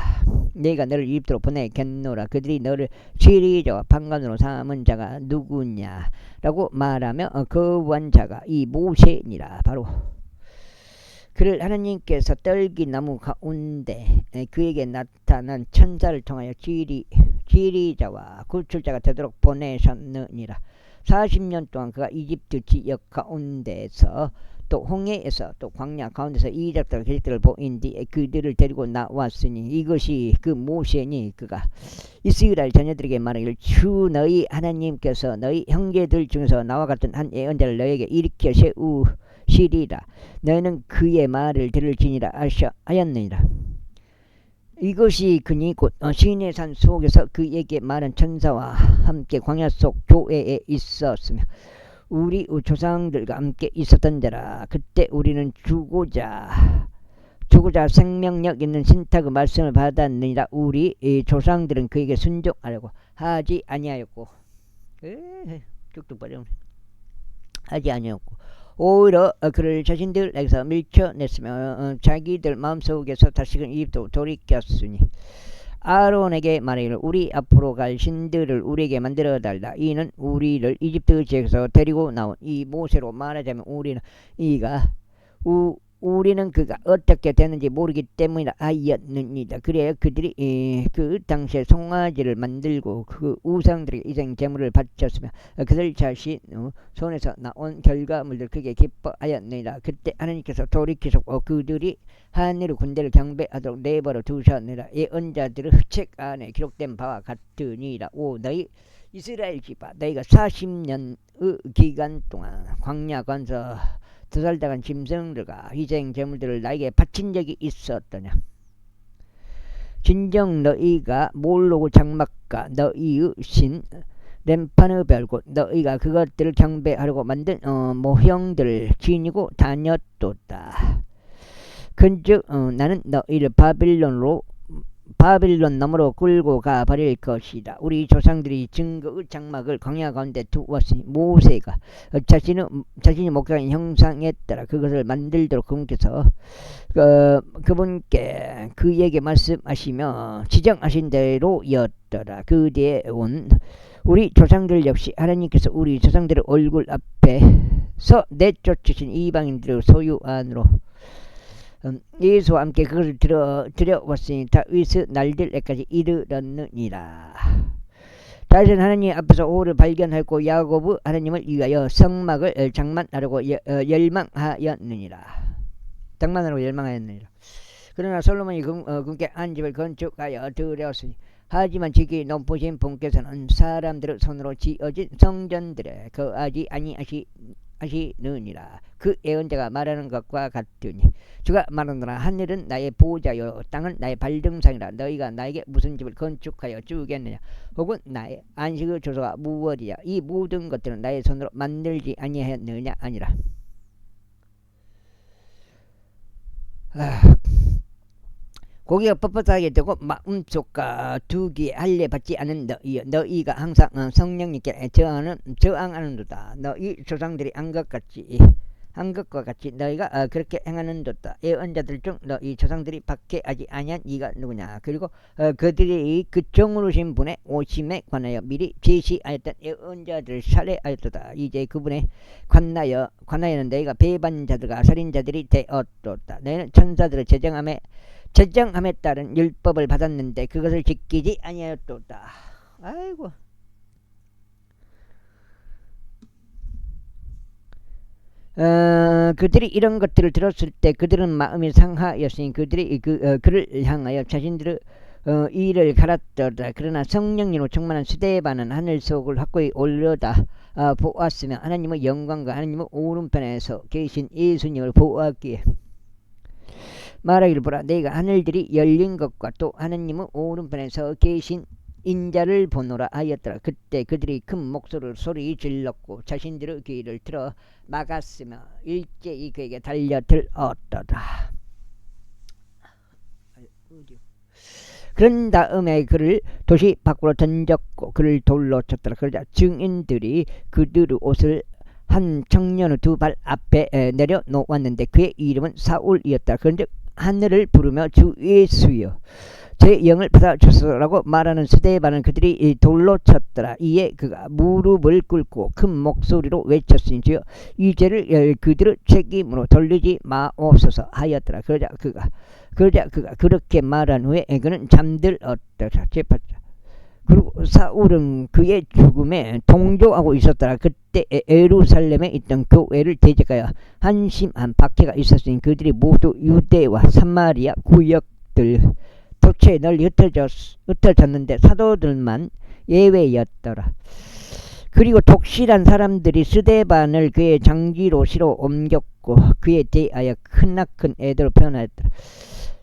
내가 너를 이집트로 보내겠노라. 그들이 너를 치리자와 판관으로 삼은 자가 누구냐라고 말하며 거부한 자가 이 모세니라. 바로 그를 하나님께서 떨기나무 가운데 그에게 나타난 천사를 통하여 치리자와 구출자가 되도록 보내셨느니라. 40년 동안 그가 이집트 지역 가운데에서 또 홍해에서 또 광야 가운데서 이적들과 기적들을 보인 뒤에 그들을 데리고 나왔으니 이것이 그 모세니 그가 이스라엘 자녀들에게 말하기를 주 너희 하나님께서 너희 형제들 중에서 나와 같은 한 예언자를 너에게 일으켜 세우시리라. 너희는 그의 말을 들을지니라 하였느니라. 이것이 그니 곧 시내산 속에서 그에게 말한 천사와 함께 광야 속 교회에 있었으며 우리 조상들과 함께 있었던 자라. 그때 우리는 주고자 생명력 있는 신탁의 말씀을 받았느니라. 우리 조상들은 그에게 순종하려고 하지 아니하였고 쭉쭉 버려 하지 아니하였고 오히려 그를 자신들에게서 밀쳐냈으며 자기들 마음속에서 다시금 이집트로 돌이켰으니 아론에게 말하기를 우리 앞으로 갈 신들을 우리에게 만들어 달라. 이는 우리를 이집트 지역에서 데리고 나온 이 모세로 말하자면 우리는 그가 어떻게 되는지 모르기 때문이라 하였느니라. 그래야 그들이 그 당시에 송아지를 만들고 그 우상들에게 이생 제물을 바쳤으며 그들 자신 손에서 나온 결과물들 크게 기뻐하였느니라. 그때 하나님께서 돌이키셨고 그들이 하늘의 군대를 경배하도록 내버려 두셨느니라. 예언자들의 책 안에 기록된 바와 같으니라. 오 너희 이스라엘 집아 너희가 40년의 기간 동안 광야 건서 도살당한 짐승들과 희생 제물들을 나에게 바친 적이 있었더냐. 진정 너희가 몰로고 장막과 너희의 신 렘판의 별곳 너희가 그것들을 경배하려고 만든 모형들을 지니고 다녔도다. 그런즉 나는 너희를 바빌론 너머로 끌고 가 버릴 것이다. 우리 조상들이 증거의 장막을 광야 가운데 두었으니 모세가 자신이 목적한 형상에 따라 그것을 만들도록 그분께서 그분께 그에게 말씀하시며 지정하신 대로였더라. 그 뒤에 온 우리 조상들 역시 하나님께서 우리 조상들의 얼굴 앞에서 내쫓으신 이방인들의 소유 안으로 예수와 함께 그것을 들여왔으니 다윗의 날들에까지 이르렀느니라. 다윗은 하나님 앞에서 오를 발견하였고 야곱의 하나님을 위하여 성막을 장만하려고 열망하였느니라. 그러나 솔로몬이 그분께 한 집을 건축하여 드렸으니 하지만 지극히 높으신 분께서는 사람들의 손으로 지어진 성전들에 거하지 아니하시느니라. 그 예언자가 말하는 것과 같으니 주가 말하노라. 하늘은 나의 보좌요 땅은 나의 발등상이라. 너희가 나에게 무슨 집을 건축하여 주겠느냐. 혹은 나의 안식의 조소가 무엇이냐. 이 모든 것들은 나의 손으로 만들지 아니하였느냐 아니라. 고기가 뻣뻣하게 되고 마음속과 두기에 할례 받지 않은 너희가 항상 성령님께 저항하는도다. 너희 조상들이 한 것과 같이 너희가 그렇게 행하는도다. 예언자들 중 너희 조상들이 박해하지 아니한 이가 누구냐. 그리고 그들이 그 종으로신 분의 오심에 관하여 미리 제시하였던 예언자들을 살해하였도다. 이제 그분에 관하여는 너희가 배반자들과 살인자들이 되었도다. 너희는 천사들을 제정함에 따른 율법을 받았는데 그것을 지키지 아니하였도다. 아이고. 그들이 이런 것들을 들었을 때 그들은 마음이 상하였으니 그들이 그를 향하여 자신들의 일을 갈았더라. 그러나 성령님으로 충만한 스데반은 하늘 속을 확고히 올려다 보았으며 하나님의 영광과 하나님의 오른편에서 계신 예수님을 보았기에 말하기를 보라. 내가 하늘들이 열린 것과 또 하나님의 오른편에서 계신 인자를 보노라 하였더라. 그때 그들이 큰 목소리로 소리 질렀고 자신들의 귀를 틀어 막았으며 일제히 그에게 달려들었더라. 그런 다음에 그를 도시 밖으로 던졌고 그를 돌로 쳤더라. 그러자 증인들이 그들의 옷을 한 청년의 두 발 앞에 내려놓았는데 그의 이름은 사울이었다. 그런데 하늘을 부르며 주 예수여 제 영을 받아주소서라고 말하는 스데반은 그들이 돌로 쳤더라. 이에 그가 무릎을 꿇고 큰 목소리로 외쳤으니 주여 이 죄를 그들의 책임으로 돌리지 마옵소서 하였더라. 그러자 그가 그렇게 말한 후에 그는 잠들었더라. 제8절. 그리고 사울은 그의 죽음에 동조하고 있었더라. 그때 예루살렘에 있던 교회를 대적하여 한심한 박해가 있었으니 그들이 모두 유대와 사마리아 구역들 도처에 널리 흩어졌는데 사도들만 예외였더라. 그리고 독실한 사람들이 스데반을 그의 장기로 실어 옮겼고 그에 대하여 크나큰 애도로 표현하였더라.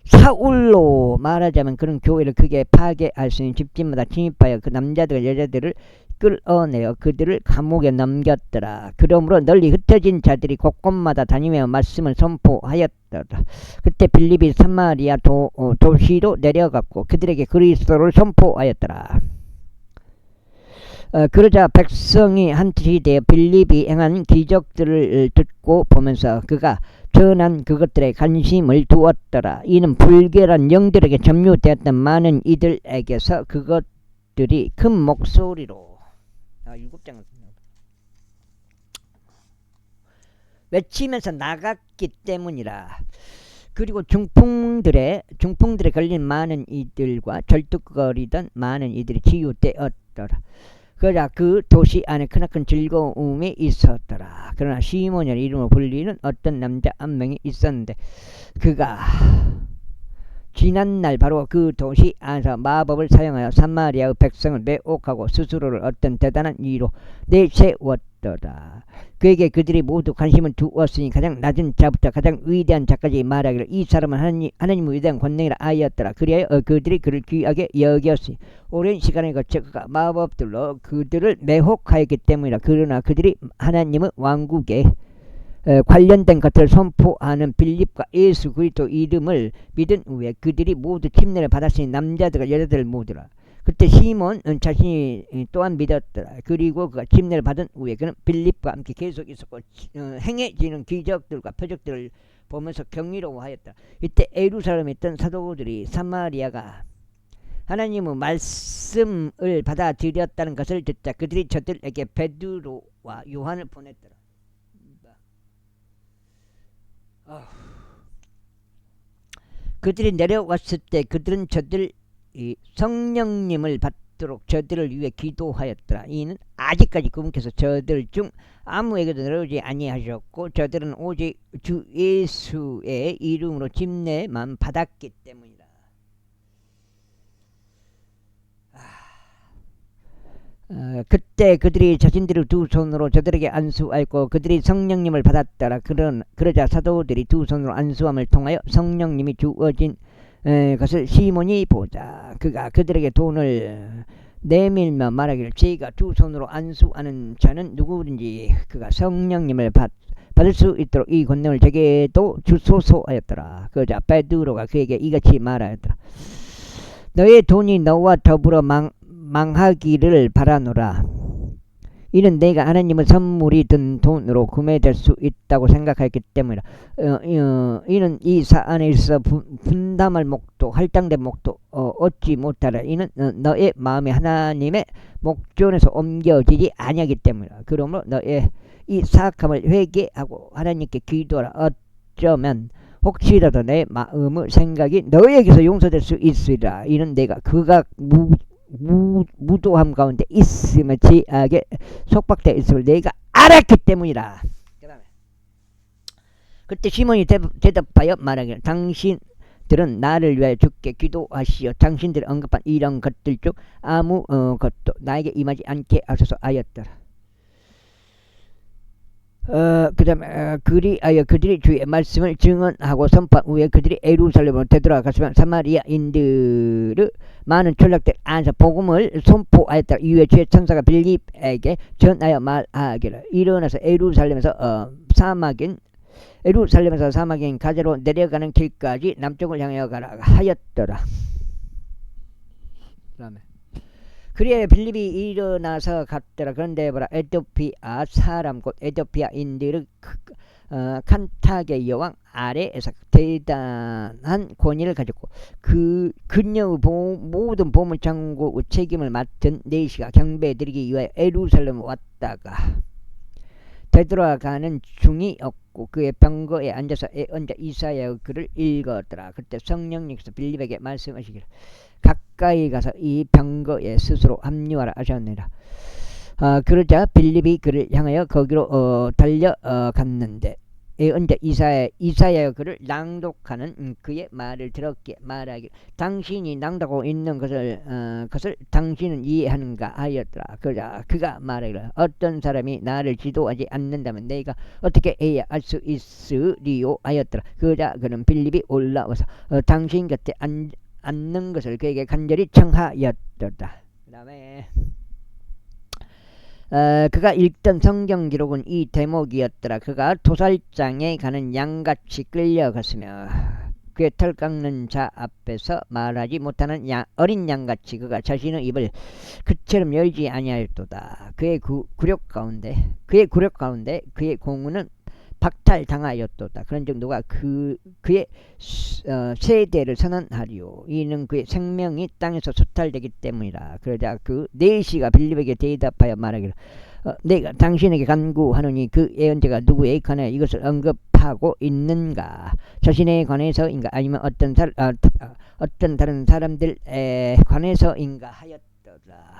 사울로 말하자면 그런 교회를 크게 파괴할 수 있는 집집마다 침입하여 그 남자들 여자들을 끌어내어 그들을 감옥에 넘겼더라. 그러므로 널리 흩어진 자들이 곳곳마다 다니며 말씀을 선포하였더라. 그때 빌립이 사마리아 도시로 내려갔고 그들에게 그리스도를 선포하였더라. 그러자 백성이 한뜻이 되어 빌립이 행한 기적들을 듣고 보면서 그가 전한 그것들에 관심을 두었더라. 이는 불결한 영들에게 점유되었던 많은 이들에게서 그것들이 큰 목소리로 7장 외치면서 나갔기 때문이라. 그리고 중풍들에 걸린 많은 이들과 절뚝거리던 많은 이들이 치유되었더라. 그러자 그 도시 안에 크나큰 즐거움이 있었더라. 그러나 시몬이라는 이름으로 불리는 어떤 남자 한 명이 있었는데 그가 지난날 바로 그 도시 안에서 마법을 사용하여 사마리아의 백성을 매혹하고 스스로를 어떤 대단한 이로 내세웠더라. 그에게 그들이 모두 관심을 두었으니 가장 낮은 자부터 가장 위대한 자까지 말하기를 이 사람은 하나님의 위대한 권능이라 하였더라. 그리하여 그들이 그를 귀하게 여겼으니 오랜 시간을 거쳐 그가 마법들로 그들을 매혹하였기 때문이라. 그러나 그들이 하나님의 왕국에 관련된 것들을 선포하는 빌립과 예수 그리스도 이름을 믿은 후에 그들이 모두 침례를 받았으니 남자들과 여자들 모두라. 그때 시몬은 자신이 또한 믿었더라. 그리고 그가 침례를 받은 후에 그는 빌립과 함께 계속 있었고 행해지는 기적들과 표적들을 보면서 경이로워하였다. 이때 예루살렘에 있던 사도들이 사마리아가 하나님의 말씀을 받아들였다는 것을 듣자 그들이 저들에게 베드로와 요한을 보냈더라. 그들이 내려왔을 때 그들은 저들 성령님을 받도록 저들을 위해 기도하였더라. 이는 아직까지 그분께서 저들 중 아무에게도 내려오지 아니하셨고 저들은 오직 주 예수의 이름으로 침례만 받았기 때문이다. 그때 그들이 자신들의 두 손으로 저들에게 안수하였고 그들이 성령님을 받았더라. 그러자 사도들이 두 손으로 안수함을 통하여 성령님이 주어진 것을 시몬이 보자 그가 그들에게 돈을 내밀며 말하기를 제가 두 손으로 안수하는 자는 누구든지 그가 성령님을 받을 수 있도록 이 권능을 제게도 주소서 하였더라. 그러자 베드로가 그에게 이같이 말하였더라. 너의 돈이 너와 더불어 망하기를 바라노라. 이는 내가 하나님의 선물이 든 돈으로 구매될 수 있다고 생각했기 때문이라. 이는 이 사안에 있어 분담할 목도 할당된 목도 얻지 못하라. 이는 너의 마음이 하나님의 목전에서 옮겨지지 아니하기 때문이라. 그러므로 너의 이 사악함을 회개하고 하나님께 기도하라. 어쩌면 혹시라도 내 마음의 생각이 너에게서 용서될 수 있으리라. 이는 내가 그가 무도함 가운데 있으며 지하게 속박되어 있음을 내가 알았기 때문이라. 그때 시몬이 대답하여 말하기를 당신들은 나를 위하여 주께 기도하시어 당신들이 언급한 이런 것들 중 아무 것도 나에게 임하지 않게 하소서 하였더라. 그 다음에 그리하여 그들이 주의 말씀을 증언하고 선포한 후에 그들이 예루살렘으로 되돌아갔으면 사마리아인들의 많은 촌락들 안에서 복음을 선포하였다. 이후에 주의 천사가 빌립에게 전하여 말하기를 일어나서 예루살렘에서 사막인 가자로 내려가는 길까지 남쪽을 향하여 가라 하였더라. 그다음에 그리하여 빌립이 일어나서 갔더라. 그런데 보라 에티오피아 사람 곧 에티오피아인들의 칸타게 여왕 아래에서 대단한 권위를 가졌고 그녀의 모든 보물 창고의 책임을 맡은 네시가 경배드리기 위하여 예루살렘에 왔다가 되돌아가는 중이었고 그의 병거에 앉아서 언자 이사야의 글을 읽었더라. 그때 성령님께서 빌립에게 말씀하시기를 가까이 가서 이 병거에 스스로 합류하라 하셨느니라. 그러자 빌립이 그를 향하여 거기로 달려갔는데 언제 이사야의 글을 낭독하는 그의 말을 들었기에 말하기를 당신이 낭독하고 있는 것을 당신은 이해하는가 하였더라. 그러자 그가 말하기를 어떤 사람이 나를 지도하지 않는다면 내가 어떻게 해야 알 수 있으리요 하였더라. 그러자 그는 빌립이 올라와서 당신 곁에 앉는 것을 그에게 간절히 청하였더라. 그 다음에 그가 읽던 성경 기록은 이 대목이었더라. 그가 도살장에 가는 양같이 끌려갔으며 그의 털 깎는 자 앞에서 말하지 못하는 어린 양같이 그가 자신의 입을 그처럼 열지 아니하였도다. 그의 굴욕 가운데 그의 공우는 박탈당하였도다. 그런즉 누가 그의 세대를 선언하리요. 이는 그의 생명이 땅에서 소탈되기 때문이라. 그러자 그 네시가 빌립에게 대답하여 말하기를 내가 당신에게 간구하노니 그 예언자가 누구에 관하여 이것을 언급하고 있는가? 자신에 관해서인가 아니면 어떤 다른 사람들에 관해서인가 하였더라.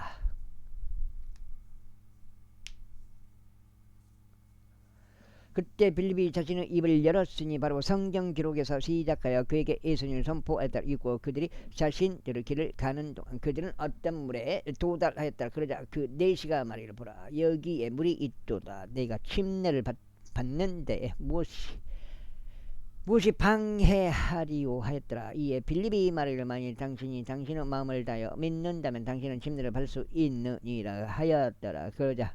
그때 빌립이 자신의 입을 열었으니 바로 성경 기록에서 시작하여 그에게 예수님을 선포하였다. 이고 그들이 자신들의 길을 가는 동안 그들은 어떤 물에 도달하였다. 그러자 그 네시가 말이를 보라 여기에 물이 있도다. 내가 침례를 받는데 무엇이 방해하리요 하였더라. 이에 빌립이 말하기를 만일 당신이 당신의 마음을 다하여 믿는다면 당신은 침례를 받을 수 있느니라 하였더라. 그러자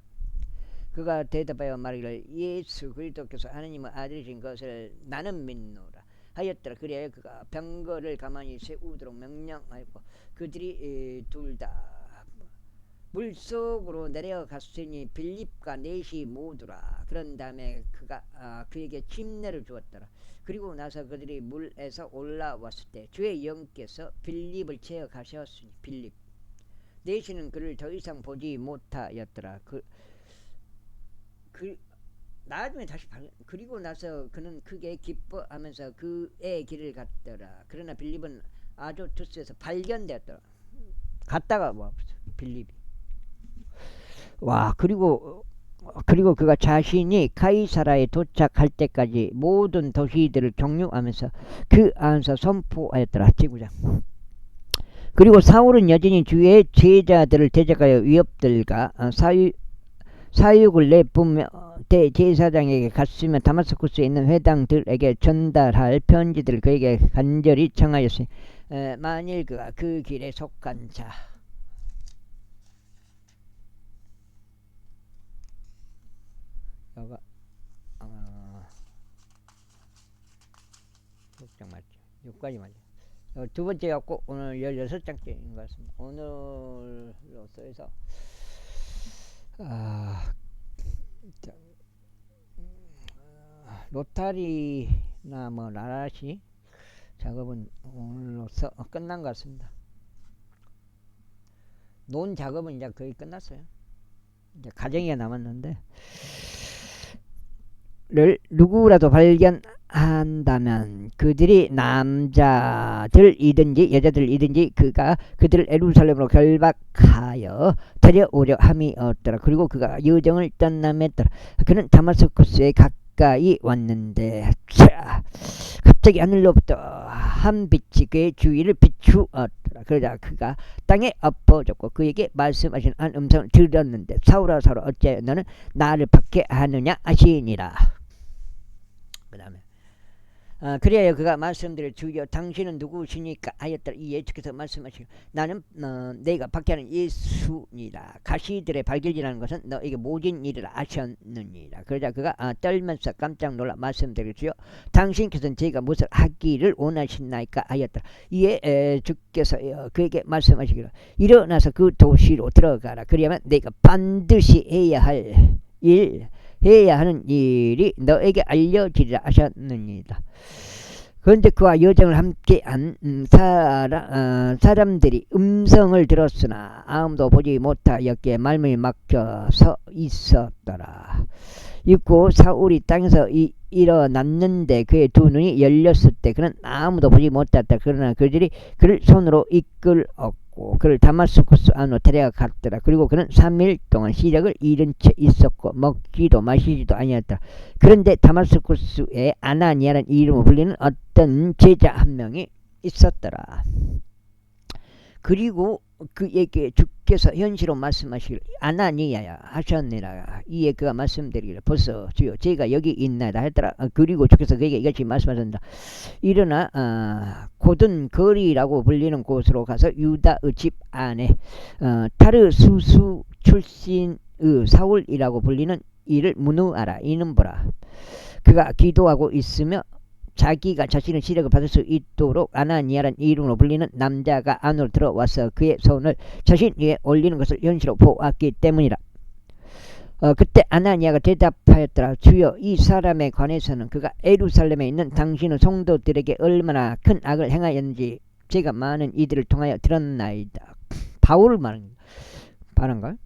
그가 대답하여 말하기를 예수 그리스도께서 하나님의 아들이신 것을 나는 믿노라 하였더라. 그리하여 그가 병거를 가만히 세우도록 명령하였고 그들이 둘 다 물속으로 내려갔으니 빌립과 넷이 모두라. 그런 다음에 그가 그에게 침례를 주었더라. 그리고 나서 그들이 물에서 올라왔을 때 주의 영께서 빌립을 채워 가셨으니 빌립 넷이는 그를 더 이상 보지 못하였더라. 나중에 다시 그리고 나서 그는 크게 기뻐하면서 그의 길을 갔더라. 그러나 빌립은 아조투스에서 발견되었더라. 갔다가 빌립이 그리고 그가 자신이 카이사라에 도착할 때까지 모든 도시들을 경유하면서 그 안에서 선포하였더라. 제9장. 그리고 사울은 여전히 주의 제자들을 대적하여 위협들과 사육을 내뿜며 대제사장에게 갔으며 다마스쿠스에 있는 회당들에게 전달할 편지들을 그에게 간절히 청하였으니 만일 그가 그 길에 속한 자 여가 6장 맞죠? 6까지 맞죠? 두 번째였고 오늘 16장째인 것 같습니다. 오늘로서에서 로타리나 라라시 작업은 오늘로서 끝난 것 같습니다. 논 작업은 이제 거의 끝났어요. 이제 가정이 남았는데 누구라도 발견한다면 그들이 남자들이든지 여자들이든지 그가 그들을 에루살렘으로 결박하여 데려오려 함이었더라. 그리고 그가 여정을 떠나매더라. 그는 다마스쿠스에 가까이 왔는데 갑자기 하늘로부터 한 빛이 그의 주위를 비추었더라. 그러자 그가 땅에 엎어졌고 그에게 말씀하신 한 음성을 들었는데 사울아 사울아 어찌하여 너는 나를 박해하느냐 하시니라. 그 다음에 그리하여 그가 말씀드릴 주여 당신은 누구시니까 하였더라. 이에 주께서 말씀하시고 나는 내가 박해하는 예수니라. 가시들의 발길이라는 것은 너에게 모진 일이라 하셨느니라. 그러자 그가 떨면서 깜짝 놀라 말씀드릴 주여 당신께서는 제가 무엇을 하기를 원하시나이까 하였더라. 이에 주께서 그에게 말씀하시기를 일어나서 그 도시로 들어가라. 그리하면 내가 반드시 해야 하는 일이 너에게 알려지리라 하셨느니라. 그런데 그와 여정을 함께한 사람들이 음성을 들었으나 아무도 보지 못하였기에 말문이 막혀서 있었더라. 있고 사울이 땅에서 일어났는데 그의 두 눈이 열렸을 때 그는 아무도 보지 못했다. 그러나 그들이 그를 손으로 이끌었고 그를 다마스쿠스 안으로 데려갔더라. 그리고 그는 3일 동안 시력을 잃은 채 있었고 먹지도 마시지도 아니었다. 그런데 다마스쿠스에 아나니아라는 이름으로 불리는 어떤 제자 한 명이 있었더라. 그리고 그에게 주께서 현시로 말씀하시기를 아나니아야 하셨느니라. 이에 그가 말씀드리기를 보소 주여 제가 여기 있나이다 했더라. 그리고 주께서 그에게 이같이 말씀하셨다. 일어나 곧은 거리라고 불리는 곳으로 가서 유다의 집 안에 타르수수 출신의 사울이라고 불리는 이를 문의하라. 이는 보라 그가 기도하고 있으며 자기가 자신의 시력을 받을 수 있도록 아나니아란 이름으로 불리는 남자가 안으로 들어와서 그의 손을 자신 위에 올리는 것을 현시로 보았기 때문이라. 그때 아나니아가 대답하였더라. 주여 이 사람에 관해서는 그가 예루살렘에 있는 당신의 성도들에게 얼마나 큰 악을 행하였는지 제가 많은 이들을 통하여 들었나이다. 바울을 말한가?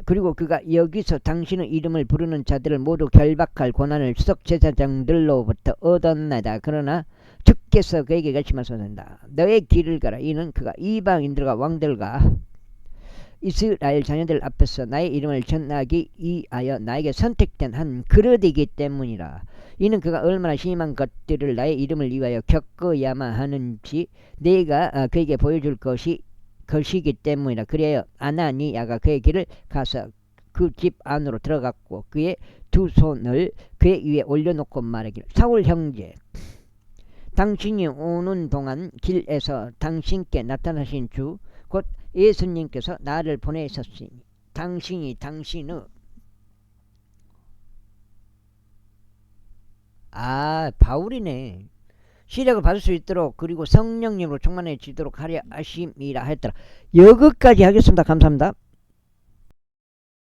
그리고 그가 여기서 당신의 이름을 부르는 자들을 모두 결박할 권한을 수석제사장들로부터 얻었나이다. 그러나 주께서 그에게 같이 말씀하신다. 너의 길을 가라. 이는 그가 이방인들과 왕들과 이스라엘 자녀들 앞에서 나의 이름을 전하기 위하여 나에게 선택된 한 그릇이기 때문이라. 이는 그가 얼마나 심한 것들을 나의 이름을 위하여 겪어야만 하는지 내가 그에게 보여줄 것이기 때문이라. 그래야 아나니아가 그의 길을 가서 그 집 안으로 들어갔고 그의 두 손을 그의 위에 올려놓고 말하기를 사울 형제 당신이 오는 동안 길에서 당신께 나타나신 주 곧 예수님께서 나를 보내셨으니 당신의 아, 바울이네. 시력을 받을 수 있도록 그리고 성령님으로 충만해지도록 하려 하심이라 했더라. 여기까지 하겠습니다. 감사합니다.